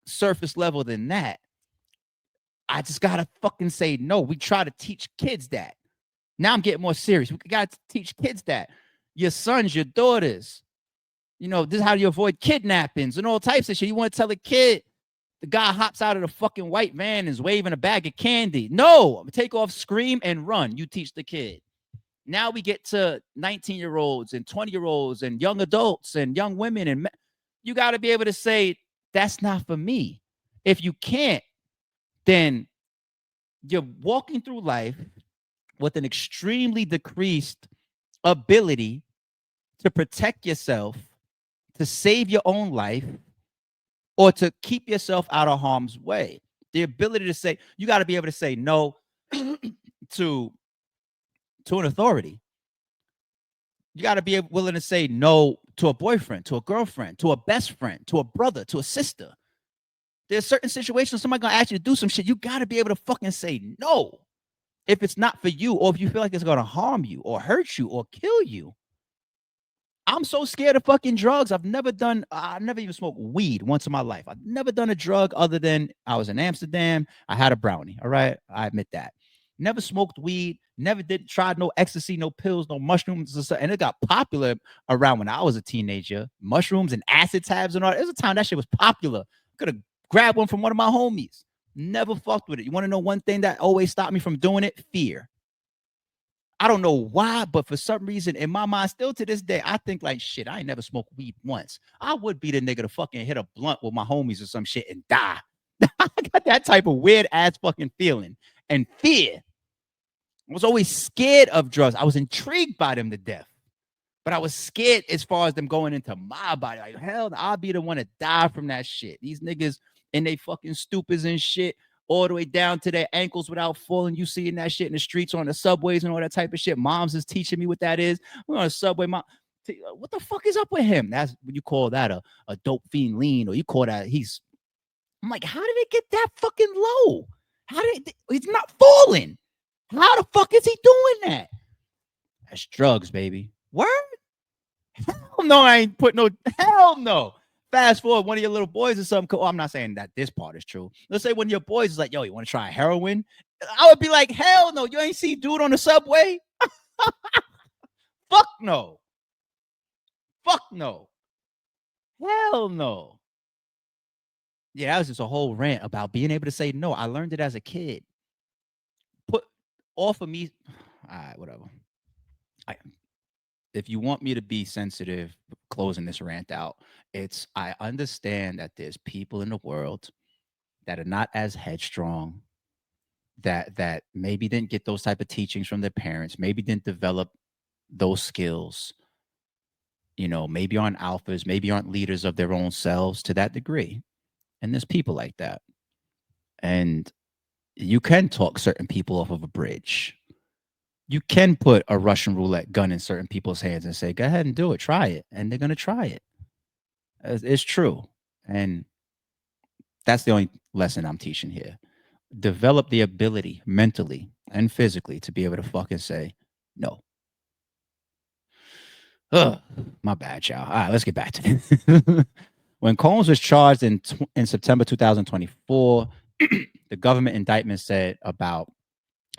Speaker 1: surface level than that. I just gotta fucking say no. We try to teach kids that. Now I'm getting more serious. We got to teach kids that. Your sons, your daughters, this is how you avoid kidnappings and all types of shit. You want to tell a kid the guy hops out of the fucking white van and is waving a bag of candy. No, take off, scream, and run. You teach the kid. Now we get to 19-year-olds and 20-year-olds and young adults and young women. And you got to be able to say, that's not for me. If you can't, then you're walking through life with an extremely decreased ability to protect yourself, to save your own life, or to keep yourself out of harm's way. The ability to say, you got to be able to say no to an authority. You got to be willing to say no to a boyfriend, to a girlfriend, to a best friend, to a brother, to a sister. There's certain situations somebody gonna ask you to do some shit. You got to be able to fucking say no if it's not for you, or if you feel like it's gonna harm you or hurt you or kill you. I'm so scared of fucking drugs. I never even smoked weed once in my life. I've never done a drug other than I was in Amsterdam. I had a brownie. All right. I admit that. Never smoked weed. Never tried no ecstasy, no pills, no mushrooms. And it got popular around when I was a teenager. Mushrooms and acid tabs and all that. There was a time that shit was popular. Could have grabbed one from one of my homies. Never fucked with it. You want to know one thing that always stopped me from doing it? Fear. I don't know why, but for some reason in my mind, still to this day, I think like, shit, I ain't never smoked weed once. I would be the nigga to fucking hit a blunt with my homies or some shit and die. I got that type of weird ass fucking feeling and fear. I was always scared of drugs. I was intrigued by them to death, but I was scared as far as them going into my body. Like, hell, I'll be the one to die from that shit. These niggas in they fucking stupids and shit, all the way down to their ankles without falling. You seeing that shit in the streets, on the subways, and all that type of shit. Moms is teaching me what that is. We're on a subway, mom. What the fuck is up with him? That's what you call that a dope fiend lean, or you call that he's. I'm like, how did it get that fucking low? How did he's not falling? How the fuck is he doing that? That's drugs, baby. Word? Hell no, I ain't put no. Hell no. Fast forward, one of your little boys or something. Oh, I'm not saying that this part is true. Let's say one of your boys is like, yo, you want to try heroin? I would be like, hell no. You ain't see dude on the subway? Fuck no. Fuck no. Hell no. Yeah, that was just a whole rant about being able to say no. I learned it as a kid. Put off of me. All right, whatever. If you want me to be sensitive, closing this rant out, it's I understand that there's people in the world that are not as headstrong, that maybe didn't get those type of teachings from their parents, maybe didn't develop those skills, maybe aren't alphas, maybe aren't leaders of their own selves to that degree. And there's people like that. And you can talk certain people off of a bridge. You can put a Russian roulette gun in certain people's hands and say, go ahead and do it, try it. And they're going to try it. It's true. And that's the only lesson I'm teaching here. Develop the ability mentally and physically to be able to fucking say no. Ugh, my bad, y'all. All right, let's get back to this. When Combs was charged in September 2024, the government indictment said about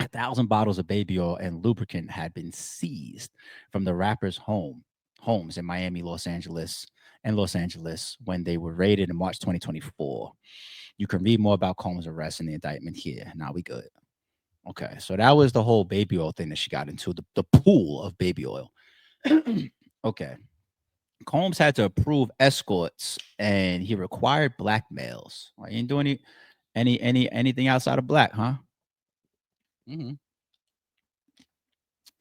Speaker 1: 1,000 bottles of baby oil and lubricant had been seized from the rapper's homes in Miami, Los Angeles when they were raided in March 2024. You can read more about Combs' arrest in the indictment here. Now we good. Okay, so that was the whole baby oil thing that she got into, the pool of baby oil. Okay. Combs had to approve escorts, and he required black males. Well, you ain't doing anything outside of black, huh? Mm-hmm.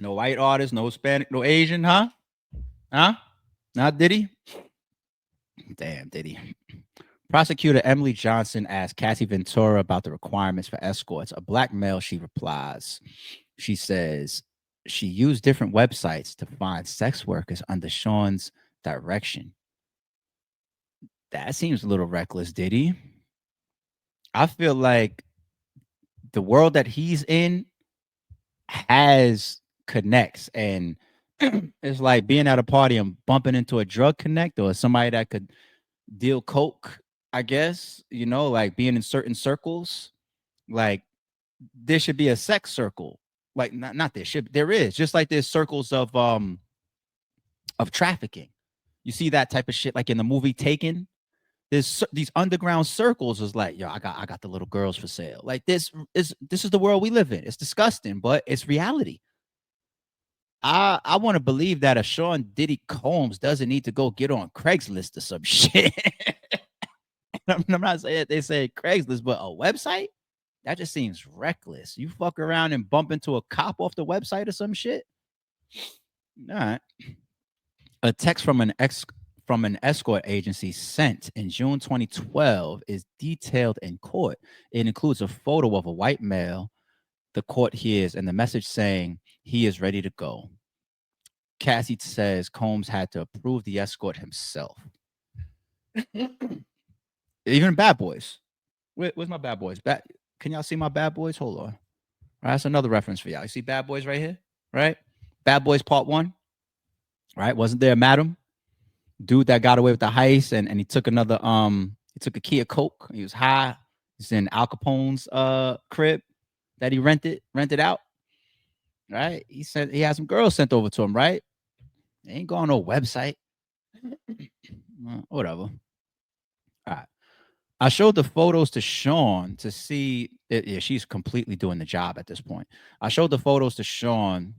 Speaker 1: No white artists, no Hispanic, no Asian, huh? Huh? Not Diddy? Damn, Diddy. Prosecutor Emily Johnson asked Cassie Ventura about the requirements for escorts. A black male, she replies. She says she used different websites to find sex workers under Sean's direction. That seems a little reckless, Diddy. I feel like the world that he's in has connects, and it's like being at a party and bumping into a drug connect or somebody that could deal coke, I guess, like being in certain circles. Like there should be a sex circle. Like not there is, just like there's circles of trafficking. You see that type of shit like in the movie Taken. There's these underground circles is like, yo, I got the little girls for sale. Like this is the world we live in. It's disgusting, but it's reality. I want to believe that a Sean Diddy Combs doesn't need to go get on Craigslist or some shit. I'm not saying they say Craigslist, but a website? That just seems reckless. You fuck around and bump into a cop off the website or some shit. All right. A text from an escort agency sent in June 2012 is detailed in court. It includes a photo of a white male the court hears and the message saying he is ready to go. Cassie says Combs had to approve the escort himself. Even Bad Boys. Where's my Bad Boys? Can y'all see my Bad Boys? Hold on. All right, that's another reference for y'all. You see Bad Boys right here? Right? Bad Boys Part 1. Right? Wasn't there a madam? Dude that got away with the heist and he took he took a key of coke. He was high. He's in Al Capone's crib that he rented out. Right? He said he had some girls sent over to him, right? They ain't going no website. Whatever. All right. I showed the photos to Sean to see. Yeah, she's completely doing the job at this point. I showed the photos to Sean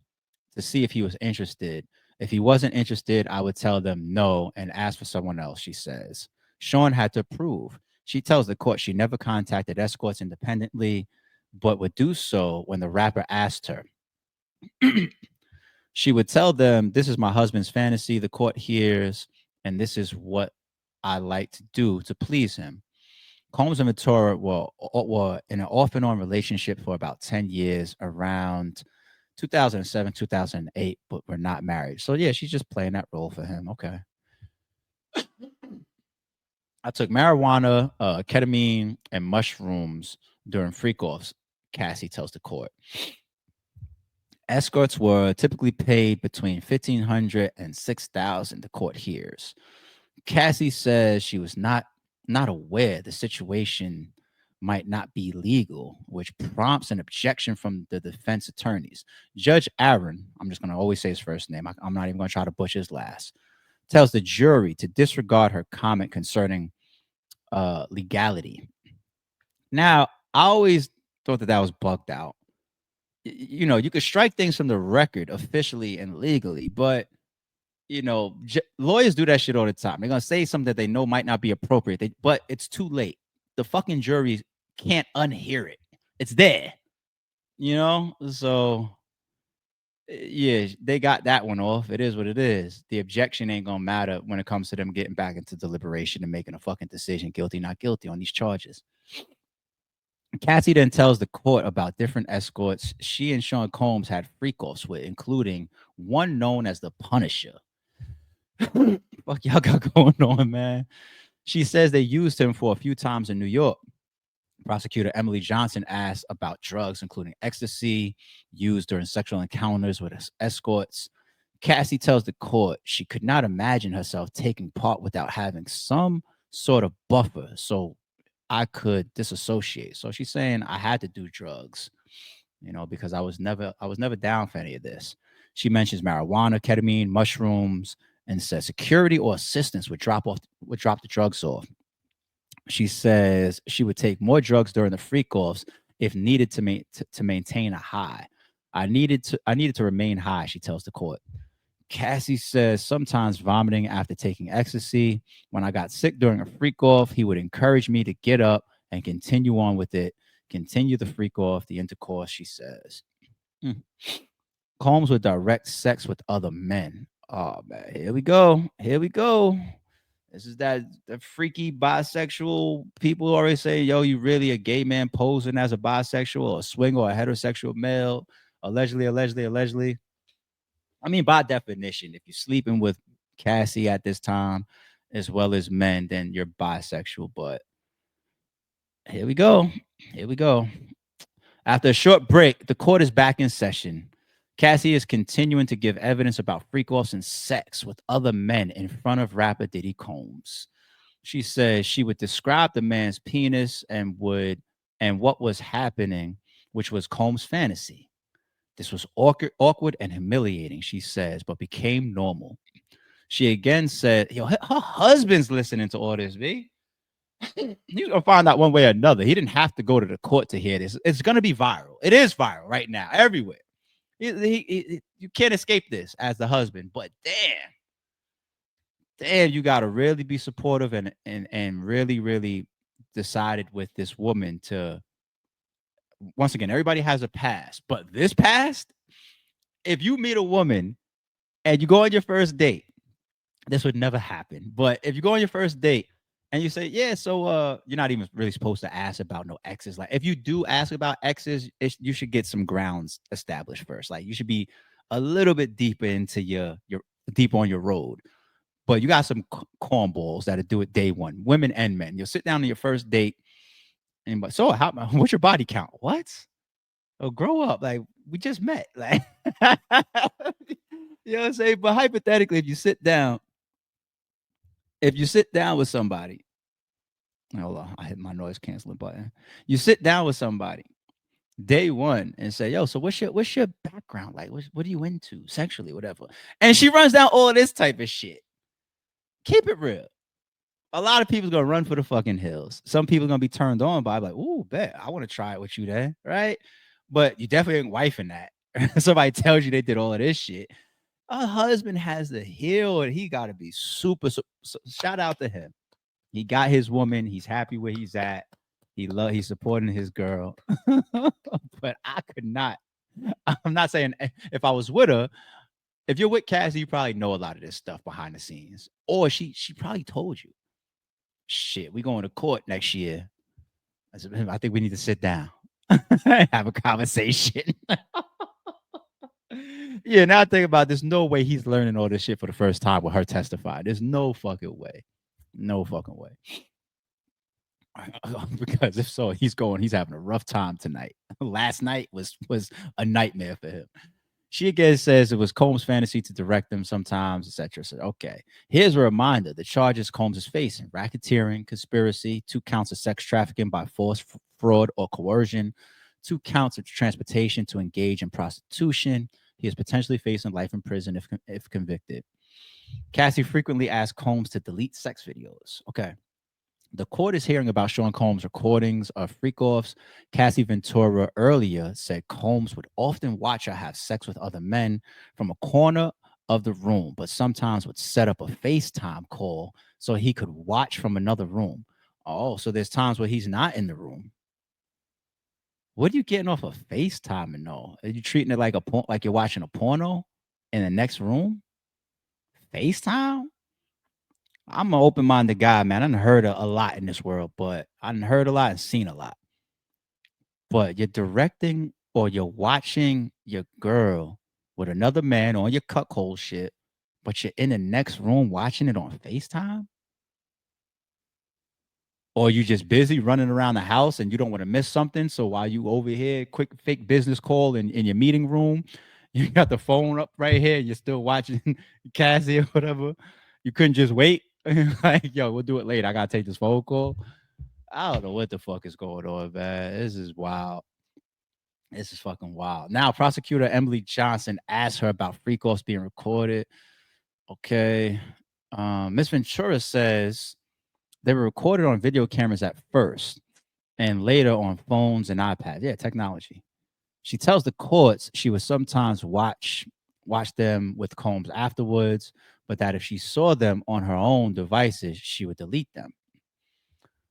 Speaker 1: to see if he was interested. If he wasn't interested, I would tell them no and ask for someone else, she says. Sean had to approve. She tells the court she never contacted escorts independently, but would do so when the rapper asked her. She would tell them, this is my husband's fantasy. The court hears, and this is what I like to do to please him. Combs and Ventura were in an off and on relationship for about 10 years around 2007, 2008, but were not married. So yeah, she's just playing that role for him. Okay. I took marijuana, ketamine, and mushrooms during freak offs, Cassie tells the court. Escorts were typically paid between 1,500 and 6,000. The court hears. Cassie says she was not aware the situation might not be legal, which prompts an objection from the defense attorneys. Judge Aaron, I'm just going to always say his first name. I'm not even going to try to butcher his last. Tells the jury to disregard her comment concerning legality. Now, I always thought that that was bugged out. You could strike things from the record officially and legally, but lawyers do that shit all the time. They're gonna say something that they know might not be appropriate, but it's too late. The fucking jury can't unhear it. It's there, So yeah, they got that one off. It is what it is. The objection ain't gonna matter when it comes to them getting back into deliberation and making a fucking decision, guilty, not guilty, on these charges. Cassie then tells the court about different escorts she and Sean Combs had freak offs with, including one known as the Punisher. Fuck y'all got going on, man. She says they used him for a few times in New York. Prosecutor Emily Johnson asked about drugs, including ecstasy, used during sexual encounters with escorts. Cassie tells the court she could not imagine herself taking part without having some sort of buffer so I could disassociate. So she's saying I had to do drugs, because I was never down for any of this. She mentions marijuana, ketamine, mushrooms, and says security or assistance would drop the drugs off. She says she would take more drugs during the freak offs if needed to maintain a high. I needed to remain high, she tells the court. Cassie says sometimes vomiting after taking ecstasy. When I got sick during a freak off, he would encourage me to get up and continue on with it, continue the freak off, the intercourse, she says. Mm. Combs would direct sex with other men. Oh man, here we go. Here we go. This is that the freaky bisexual people always say, yo, you really a gay man posing as a bisexual or a swing or a heterosexual male. Allegedly, allegedly, allegedly. I mean, by definition, if you're sleeping with Cassie at this time, as well as men, then you're bisexual. But here we go. Here we go. After a short break, the court is back in session. Cassie is continuing to give evidence about freak offs and sex with other men in front of rapper Diddy Combs. She says she would describe the man's penis and what was happening, which was Combs' fantasy. This was awkward and humiliating, she says, but became normal. She again said, yo, her husband's listening to all this, B. He's gonna find out one way or another. He didn't have to go to the court to hear this. It's gonna be viral. It is viral right now, everywhere. You can't escape this as the husband. But damn, you gotta really be supportive and really, really decided with this woman to. Once again, everybody has a past, but this past, if you meet a woman and you go on your first date, this would never happen. But if you go on your first date and you say, yeah, so you're not even really supposed to ask about no exes. Like if you do ask about exes, you should get some grounds established first. Like you should be a little bit deeper into your deep on your road. But you got some cornballs that'll do it day one, women and men. You'll sit down on your first date and so what's your body count? What? Oh, grow up. Like we just met. Like you know what I'm saying? But hypothetically, if you sit down with somebody, hold on, I hit my noise canceling button. You sit down with somebody day one and say, yo, so what's your background? Like, what are you into sexually, whatever? And she runs down all this type of shit. Keep it real. A lot of people's gonna run for the fucking hills. Some people are gonna be turned on by like, ooh, bet I want to try it with you then, right? But you definitely ain't wifing that. Somebody tells you they did all of this shit. A husband has the heel and he gotta be super. So shout out to him. He got his woman. He's happy where he's at. He's supporting his girl. But I could not. I'm not saying if I was with her. If you're with Cassie, you probably know a lot of this stuff behind the scenes, or she probably told you. Shit, we going to court next year. I think we need to sit down, have a conversation. Yeah, now I think about it, there's no way he's learning all this shit for the first time with her testifying. There's no fucking way. No fucking way. Because if so, he's having a rough time tonight. Last night was a nightmare for him. She again says it was Combs' fantasy to direct them sometimes, etc. So, okay. Here's a reminder. The charges Combs is facing: racketeering, conspiracy, 2 counts of sex trafficking by force, fraud, or coercion, 2 counts of transportation to engage in prostitution. He is potentially facing life in prison if convicted. Cassie frequently asks Combs to delete sex videos. Okay. The court is hearing about Sean Combs' recordings of freak offs. Cassie Ventura earlier said Combs would often watch her have sex with other men from a corner of the room, but sometimes would set up a FaceTime call so he could watch from another room. Oh, so there's times where he's not in the room. What are you getting off of FaceTime and all? Are you treating it like like you're watching a porno in the next room? FaceTime? I'm an open-minded guy, man. I done heard a lot in this world, but I done heard a lot and seen a lot. But you're directing or you're watching your girl with another man on your cuckold shit, but you're in the next room watching it on FaceTime? Or you just busy running around the house and you don't want to miss something. So while you over here, quick fake business call in your meeting room, you got the phone up right here, you're still watching Cassie or whatever. You couldn't just wait. Like, yo, we'll do it later. I gotta take this phone call. I don't know what the fuck is going on, man. This is wild. This is fucking wild. Now, prosecutor Emily Johnson asked her about freak offs being recorded. Okay. Miss Ventura says they were recorded on video cameras at first and later on phones and iPads. Yeah, technology. She tells the courts she would sometimes watch them with Combs afterwards, but that if she saw them on her own devices, she would delete them.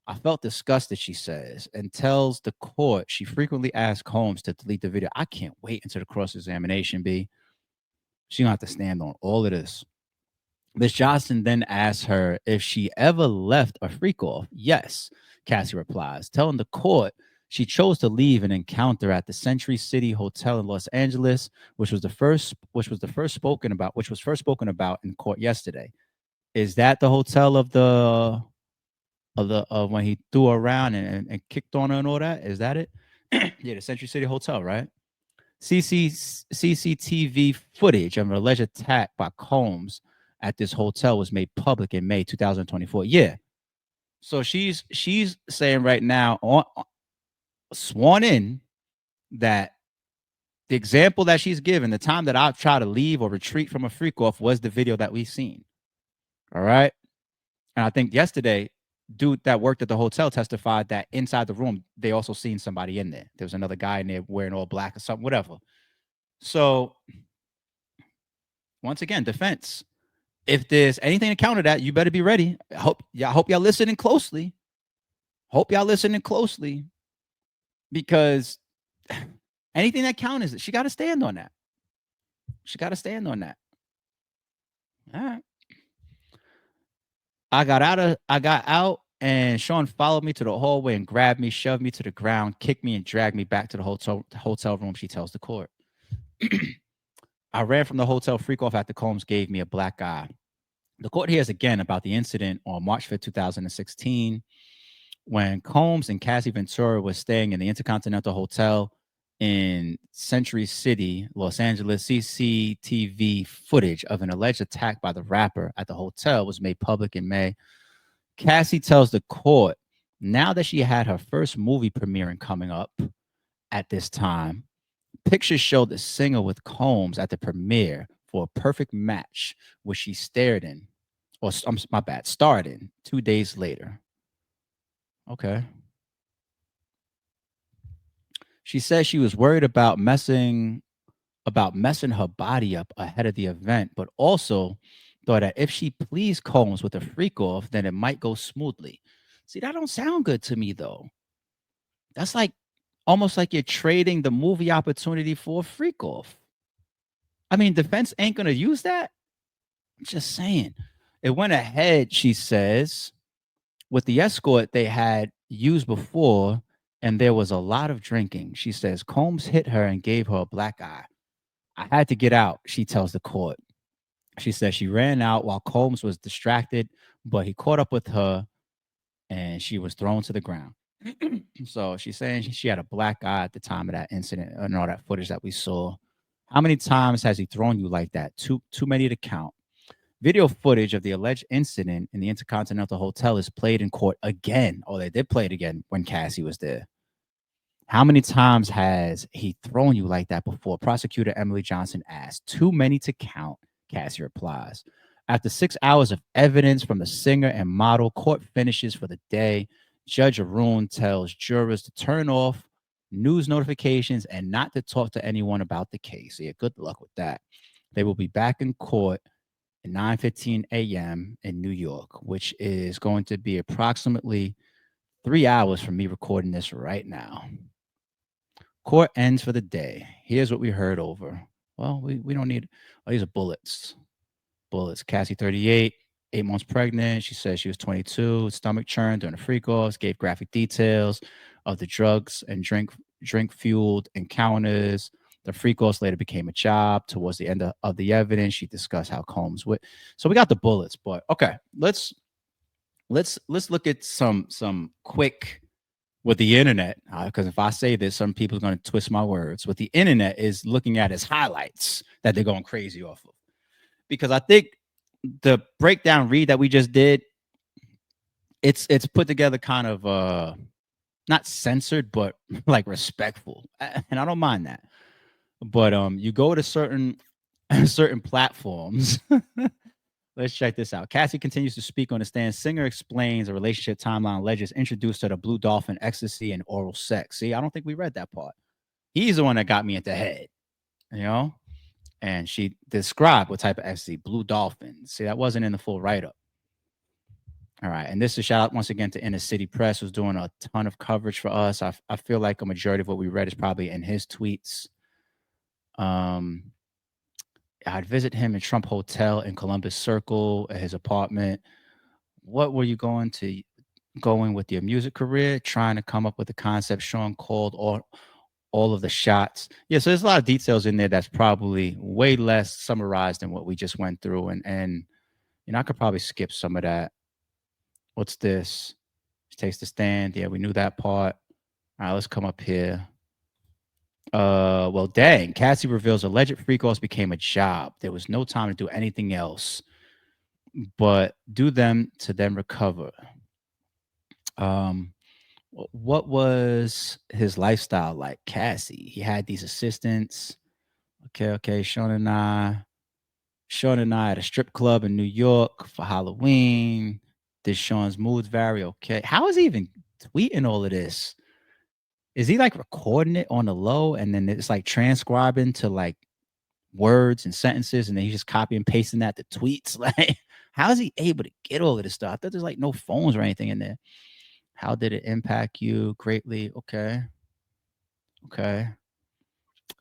Speaker 1: I felt disgusted, she says, and tells the court she frequently asks Holmes to delete the video. I can't wait until the cross examination, B. She's gonna have to stand on all of this. Miss Johnson then asks her if she ever left a freak off. Yes, Cassie replies, telling the court she chose to leave an encounter at the Century City Hotel in Los Angeles, which was first spoken about in court yesterday. Is that the hotel of when he threw her around and kicked on her and all that? Is that it? Yeah, the Century City Hotel, right? CCTV footage of an alleged attack by Combs at this hotel was made public in May 2024. Yeah. So she's saying right now, sworn in, that the example that she's given, the time that I've tried to leave or retreat from a freak off, was the video that we've seen. All right. And I think yesterday, dude that worked at the hotel testified that inside the room, they also seen somebody in there. There was another guy in there wearing all black or something, whatever. So once again, defense. If there's anything to counter that, you better be ready. I hope y'all listening closely. Hope y'all listening closely, because anything that counters it, she got to stand on that. She got to stand on that. All right. I got out, and Sean followed me to the hallway and grabbed me, shoved me to the ground, kicked me, and dragged me back to the hotel room, she tells the court. I ran from the hotel freak off after Combs gave me a black eye. The court hears again about the incident on March 5th, 2016, when Combs and Cassie Ventura was staying in the Intercontinental Hotel in Century City, Los Angeles. CCTV footage of an alleged attack by the rapper at the hotel was made public in May. Cassie tells the court now that she had her first movie premiering coming up at this time, pictures show the singer with Combs at the premiere for a perfect match, which she starred in 2 days later. Okay. She says she was worried about messing her body up ahead of the event, but also thought that if she pleased Combs with a freak off, then it might go smoothly. See, that don't sound good to me, though. That's like almost like you're trading the movie opportunity for a freak off. I mean, defense ain't gonna use that. I'm just saying. It went ahead, she says, with the escort they had used before. and there was a lot of drinking. She says Combs hit her and gave her a black eye. I had to get out, she tells the court. She says she ran out while Combs was distracted, but he caught up with her and she was thrown to the ground. So she's saying she had a black eye at the time of that incident and all that footage that we saw. How many times has he thrown you like that? Too many to count. Video footage of the alleged incident in the Intercontinental Hotel is played in court again. Oh, they did play it again when Cassie was there. How many times has he thrown you like that before? Prosecutor Emily Johnson asked. Too many to count, Cassie replies. After 6 hours of evidence from the singer and model, court finishes for the day. Judge Arun tells jurors to turn off news notifications and not to talk to anyone about the case. Yeah, good luck with that. They will be back in court at 9:15 a.m. in New York, which is going to be approximately 3 hours from me recording this right now. Court ends for the day. Here's what we heard over. Well, we don't need. Oh, these are bullets. Bullets. Cassie, 38, 8 months pregnant. She says she was 22. Stomach churn during the freak offs. Gave graphic details of the drugs and drink fueled encounters. The freak offs later became a job. Towards the end of the evidence, she discussed how Combs would. So we got the bullets, but okay. Let's look at some quick what the internet, because if I say this, some people are going to twist my words. What the internet is looking at is highlights that they're going crazy off of. Because I think the breakdown read that we just did, it's put together kind of not censored, but like respectful, and I don't mind that. But you go to certain certain platforms. Let's check this out. Cassie continues to speak on the stand. Singer explains a relationship timeline alleges introduced her to Blue Dolphin, ecstasy, and oral sex. See, I don't think we read that part. He's the one that got me into head, you know? And she described what type of ecstasy, Blue Dolphin. See, that wasn't in the full write-up. All right. And this is a shout out once again to Inner City Press, who's doing a ton of coverage for us. I feel like a majority of what we read is probably in his tweets. I'd visit him in Trump Hotel in Columbus Circle at his apartment. What were you going with your music career? Trying to come up with a concept. Sean called all of the shots. Yeah, so there's a lot of details in there that's probably way less summarized than what we just went through. And I could probably skip some of that. What's this? She takes the stand. Yeah, we knew that part. All right, let's come up here. Well, dang. Cassie reveals alleged freak offs became a job. There was no time to do anything else but do them to then recover. What was his lifestyle like? Cassie. He had these assistants. Okay. Sean and I at a strip club in New York for Halloween. Did Sean's moods vary? Okay. How is he even tweeting all of this? Is he like recording it on the low and then it's like transcribing to like words and sentences and then he's just copy and pasting that to tweets? Like, how is he able to get all of this stuff? I thought there's like no phones or anything in there. How did it impact you greatly? Okay.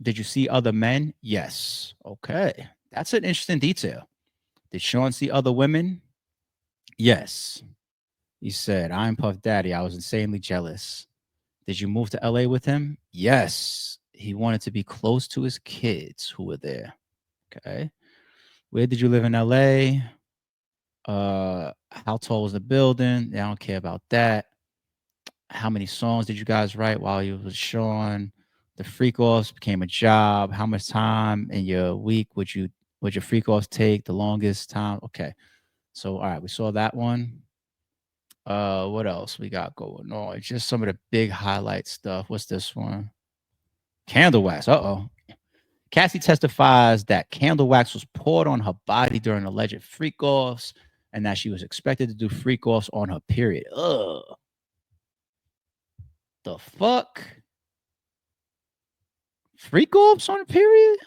Speaker 1: Did you see other men? Yes. Okay. That's an interesting detail. Did Sean see other women? Yes. He said, I'm Puff Daddy. I was insanely jealous. Did you move to LA with him? Yes. He wanted to be close to his kids who were there. Okay. Where did you live in LA? How tall was the building? I don't care about that. How many songs did you guys write while you was Sean? The freak offs became a job. How much time in your week would your freak offs take? The longest time? Okay. So all right, we saw that one. What else we got going on? Just some of the big highlight stuff. What's this one? Candle wax. Uh-oh. Cassie testifies that candle wax was poured on her body during alleged freak offs and that she was expected to do freak offs on her period. Ugh. The fuck? Freak offs on a period?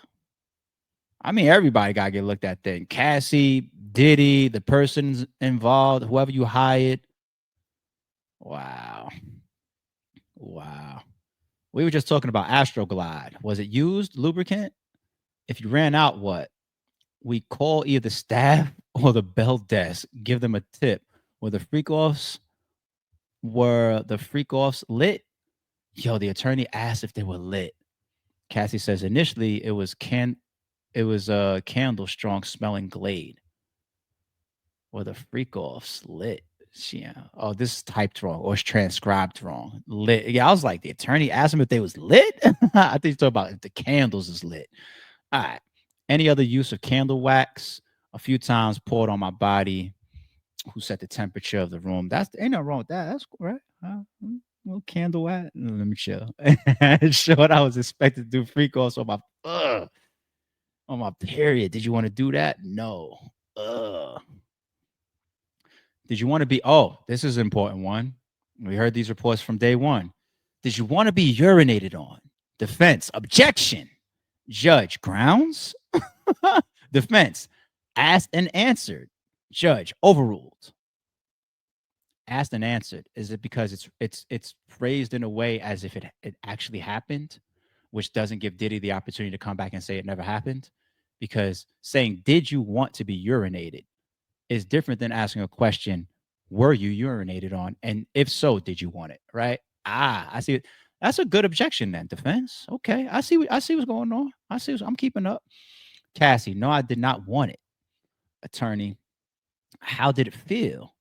Speaker 1: I mean, everybody got to get looked at then. Cassie, Diddy, the persons involved, whoever you hired. Wow. We were just talking about Astroglide. Was it used lubricant? If you ran out, what? We call either the staff or the bell desk, give them a tip. Were the freak offs lit? Yo, the attorney asked if they were lit. Cassie says initially it was a candle strong smelling glade or the freak offs lit. Yeah. Oh, this is typed wrong or it's transcribed wrong. Lit. Yeah, I was like, the attorney asked him if they was lit. I think he's talking about if the candles is lit. All right. Any other use of candle wax? A few times poured on my body. Who set the temperature of the room? That's ain't nothing wrong with that. That's cool, right. Well, candle wax. Let me chill. Short. I was expected to do freak offs on my period. Did you want to do that? No. Ugh. Did you want to be? Oh, this is an important one. We heard these reports from day one. Did you want to be urinated on? Defense, objection. Judge, grounds. Defense, asked and answered. Judge, overruled. Asked and answered. Is it because it's phrased in a way as if it actually happened, which doesn't give Diddy the opportunity to come back and say it never happened? Because saying, did you want to be urinated is different than asking a question, were you urinated on? And if so, did you want it? Right? I see it. That's a good objection then, defense. Okay. I see what's going on. I'm keeping up. Cassie, no, I did not want it. Attorney, how did it feel?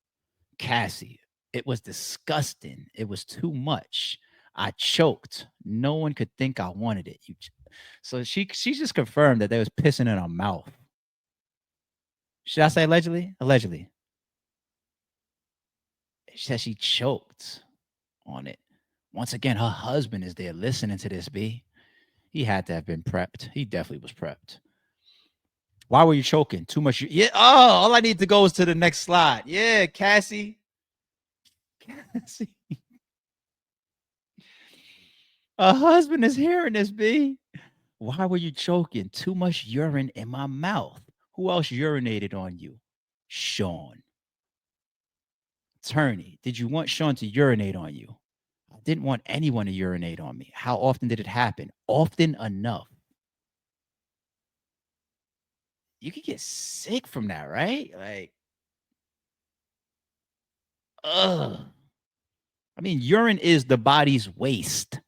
Speaker 1: Cassie, it was disgusting. It was too much. I choked. No one could think I wanted it. So she just confirmed that they was pissing in her mouth. Should I say allegedly? Allegedly. She said she choked on it. Once again, her husband is there listening to this, B. He had to have been prepped. He definitely was prepped. Why were you choking? Too much. Yeah. Oh, all I need to go is to the next slide. Yeah, Cassie. Cassie. Her husband is hearing this, B. Why were you choking? Too much urine in my mouth. Who else urinated on you? Sean. Attorney, did you want Sean to urinate on you? I didn't want anyone to urinate on me. How often did it happen? Often enough. You could get sick from that, right? Like, ugh. I mean, urine is the body's waste.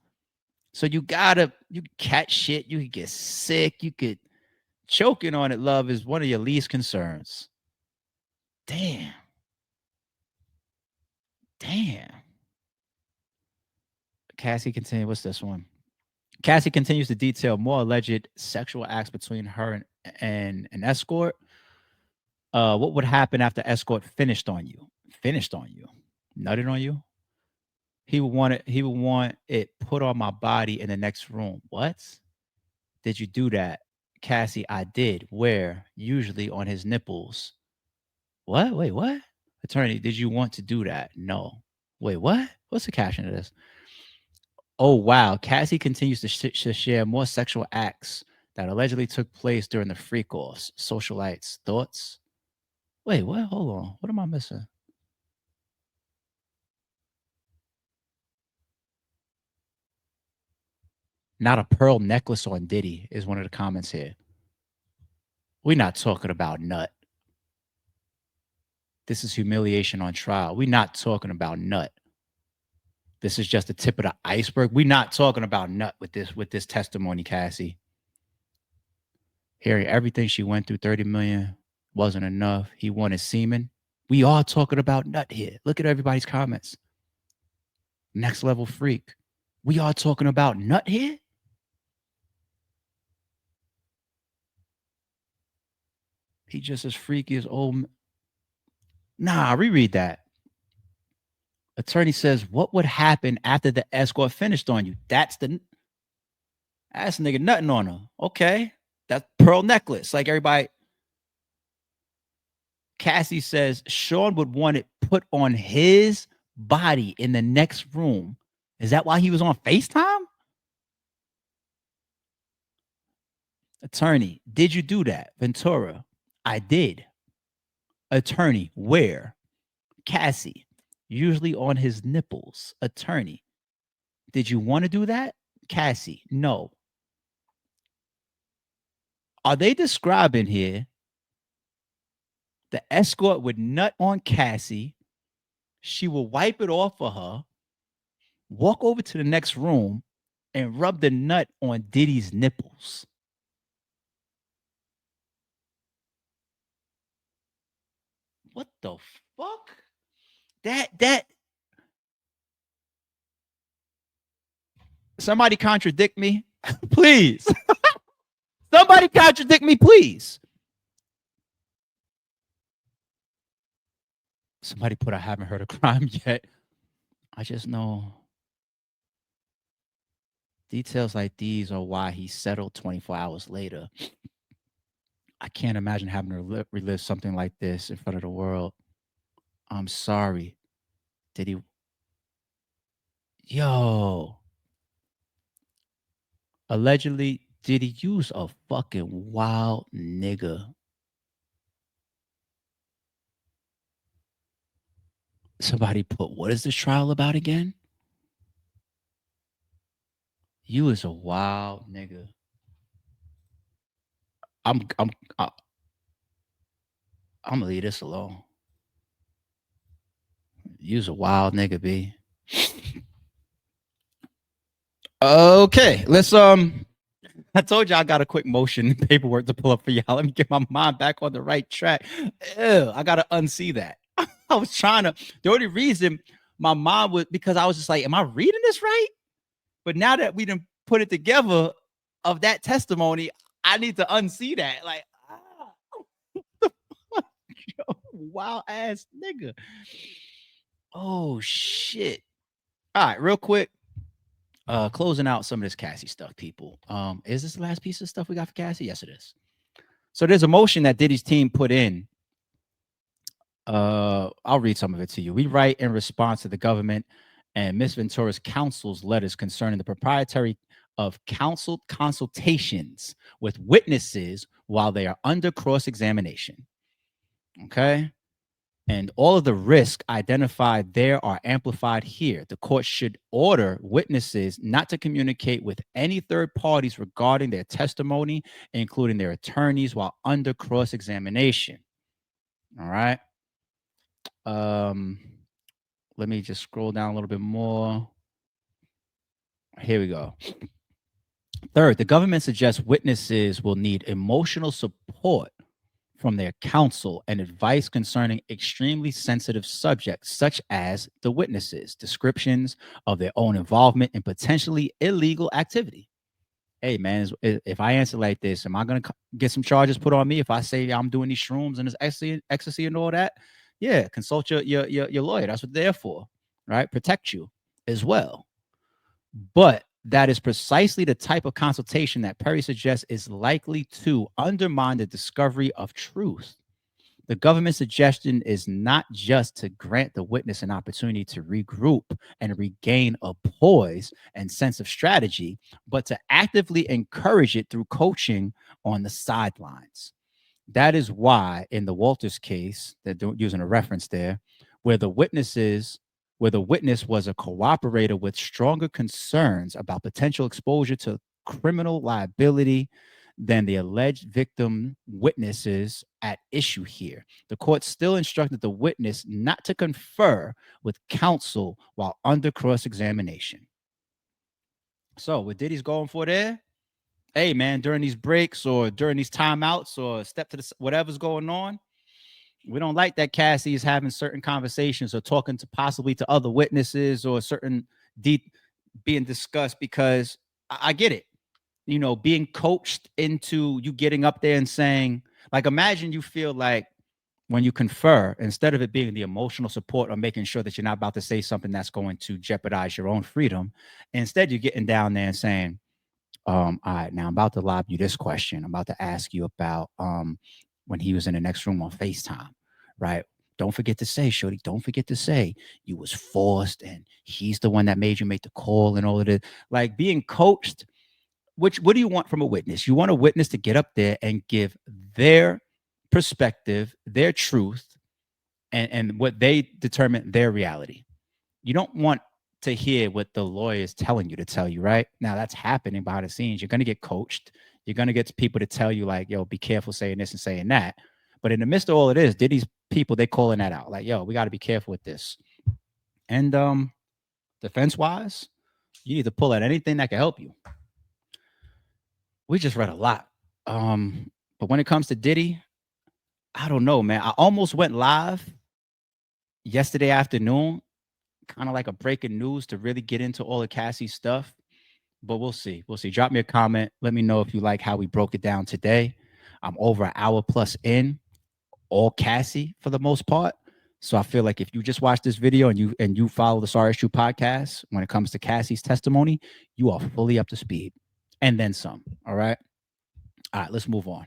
Speaker 1: So you catch shit, you could get sick, you could choking on it, love, is one of your least concerns. Damn. Damn. Cassie continues. What's this one? Cassie continues to detail more alleged sexual acts between her and an escort. What would happen after escort finished on you? Finished on you? Nutted on you? He would want it put on my body in the next room. What? Did you do that? Cassie, I did. Where? Usually on his nipples. What? Wait, what? Attorney, did you want to do that? No. Wait, what? What's the caption of this? Oh, wow. Cassie continues to share more sexual acts that allegedly took place during the freak offs. Socialites, thoughts? Wait, what? Hold on. What am I missing? Not a pearl necklace on Diddy is one of the comments here. We're not talking about nut. This is humiliation on trial. We're not talking about nut. This is just the tip of the iceberg. We're not talking about nut with this testimony, Cassie. Hearing everything she went through, 30 million wasn't enough. He wanted semen. We are talking about nut here. Look at everybody's comments. Next level freak. We are talking about nut here. He just as freaky as old. Nah, reread that. Attorney says, what would happen after the escort finished on you? That's nigga nutting on her. Okay. That pearl necklace. Like everybody. Cassie says Sean would want it put on his body in the next room. Is that why he was on FaceTime? Attorney, did you do that? Ventura, I did. Attorney, where? Cassie, usually on his nipples. Attorney, did you want to do that? Cassie, no. Are they describing here the escort would nut on Cassie? She will wipe it off for her. walk over to the next room and rub the nut on Diddy's nipples. What the fuck? That somebody contradict me, please. Somebody contradict me, please. Somebody put I haven't heard a crime yet. I just know details like these are why he settled 24 hours later. I can't imagine having to relive something like this in front of the world. I'm sorry. Did he? Yo. Allegedly, did he use a fucking wild nigga? Somebody put, what is this trial about again? You is a wild nigga. I'm I'm I'm gonna leave this alone. You's a wild nigga, B. Okay, let's I told you I got a quick motion paperwork to pull up for y'all. Let me get my mind back on the right track. Ew, I gotta unsee that. I was trying to. The only reason my mind was because I was just like, "Am I reading this right?" But now that we didn't put it together of that testimony, I need to unsee that. Like, yo, wild ass nigga. Oh shit. All right, real quick. Closing out some of this Cassie stuff, people. Is this the last piece of stuff we got for Cassie? Yes, it is. So there's a motion that Diddy's team put in. I'll read some of it to you. We write in response to the government and Miss Ventura's counsel's letters concerning the proprietary of counseled consultations with witnesses while they are under cross-examination. Okay. And all of the risks identified there are amplified here. The court should order witnesses not to communicate with any third parties regarding their testimony, including their attorneys, while under cross-examination. All right. Let me just scroll down a little bit more. Here we go. Third, the government suggests witnesses will need emotional support from their counsel and advice concerning extremely sensitive subjects, such as the witnesses' descriptions of their own involvement in potentially illegal activity. Hey, man, if I answer like this, am I going to get some charges put on me if I say I'm doing these shrooms and this ecstasy and all that? Yeah, consult your lawyer. That's what they're there for, right? Protect you as well. But that is precisely the type of consultation that Perry suggests is likely to undermine the discovery of truth. The government's suggestion is not just to grant the witness an opportunity to regroup and regain a poise and sense of strategy, but to actively encourage it through coaching on the sidelines. That is why, in the Walters case, they're using a reference there, where the witnesses where the witness was a cooperator with stronger concerns about potential exposure to criminal liability than the alleged victim witnesses at issue here. The court still instructed the witness not to confer with counsel while under cross-examination. So, what Diddy's going for there? Hey, man, during these breaks or during these timeouts or step to the whatever's going on, we don't like that Cassie is having certain conversations or talking to possibly to other witnesses or certain deep being discussed because I get it. You know, being coached into you getting up there and saying, like, imagine you feel like when you confer, instead of it being the emotional support or making sure that you're not about to say something that's going to jeopardize your own freedom, instead you're getting down there and saying, all right, now I'm about to lob you this question. I'm about to ask you about when he was in the next room on FaceTime, right? Don't forget to say, Shorty, don't forget to say you was forced and he's the one that made you make the call and all of it. Like being coached, which what do you want from a witness? You want a witness to get up there and give their perspective, their truth, and what they determine their reality. You don't want to hear what the lawyer is telling you to tell you, right? Now that's happening behind the scenes. You're going to get coached. You're going to get people to tell you like, yo, be careful saying this and saying that. But in the midst of all of this, Diddy's people, they calling that out. Like, yo, we got to be careful with this. And defense wise, you need to pull at anything that can help you. We just read a lot. But when it comes to Diddy, I don't know, man. I almost went live yesterday afternoon, kind of like a breaking news to really get into all of Cassie's stuff. But we'll see. We'll see. Drop me a comment. Let me know if you like how we broke it down today. I'm over an hour plus in, all Cassie for the most part. So I feel like if you just watch this video and you follow the Sorry It's True podcast, when it comes to Cassie's testimony, you are fully up to speed. And then some. All right. All right, let's move on.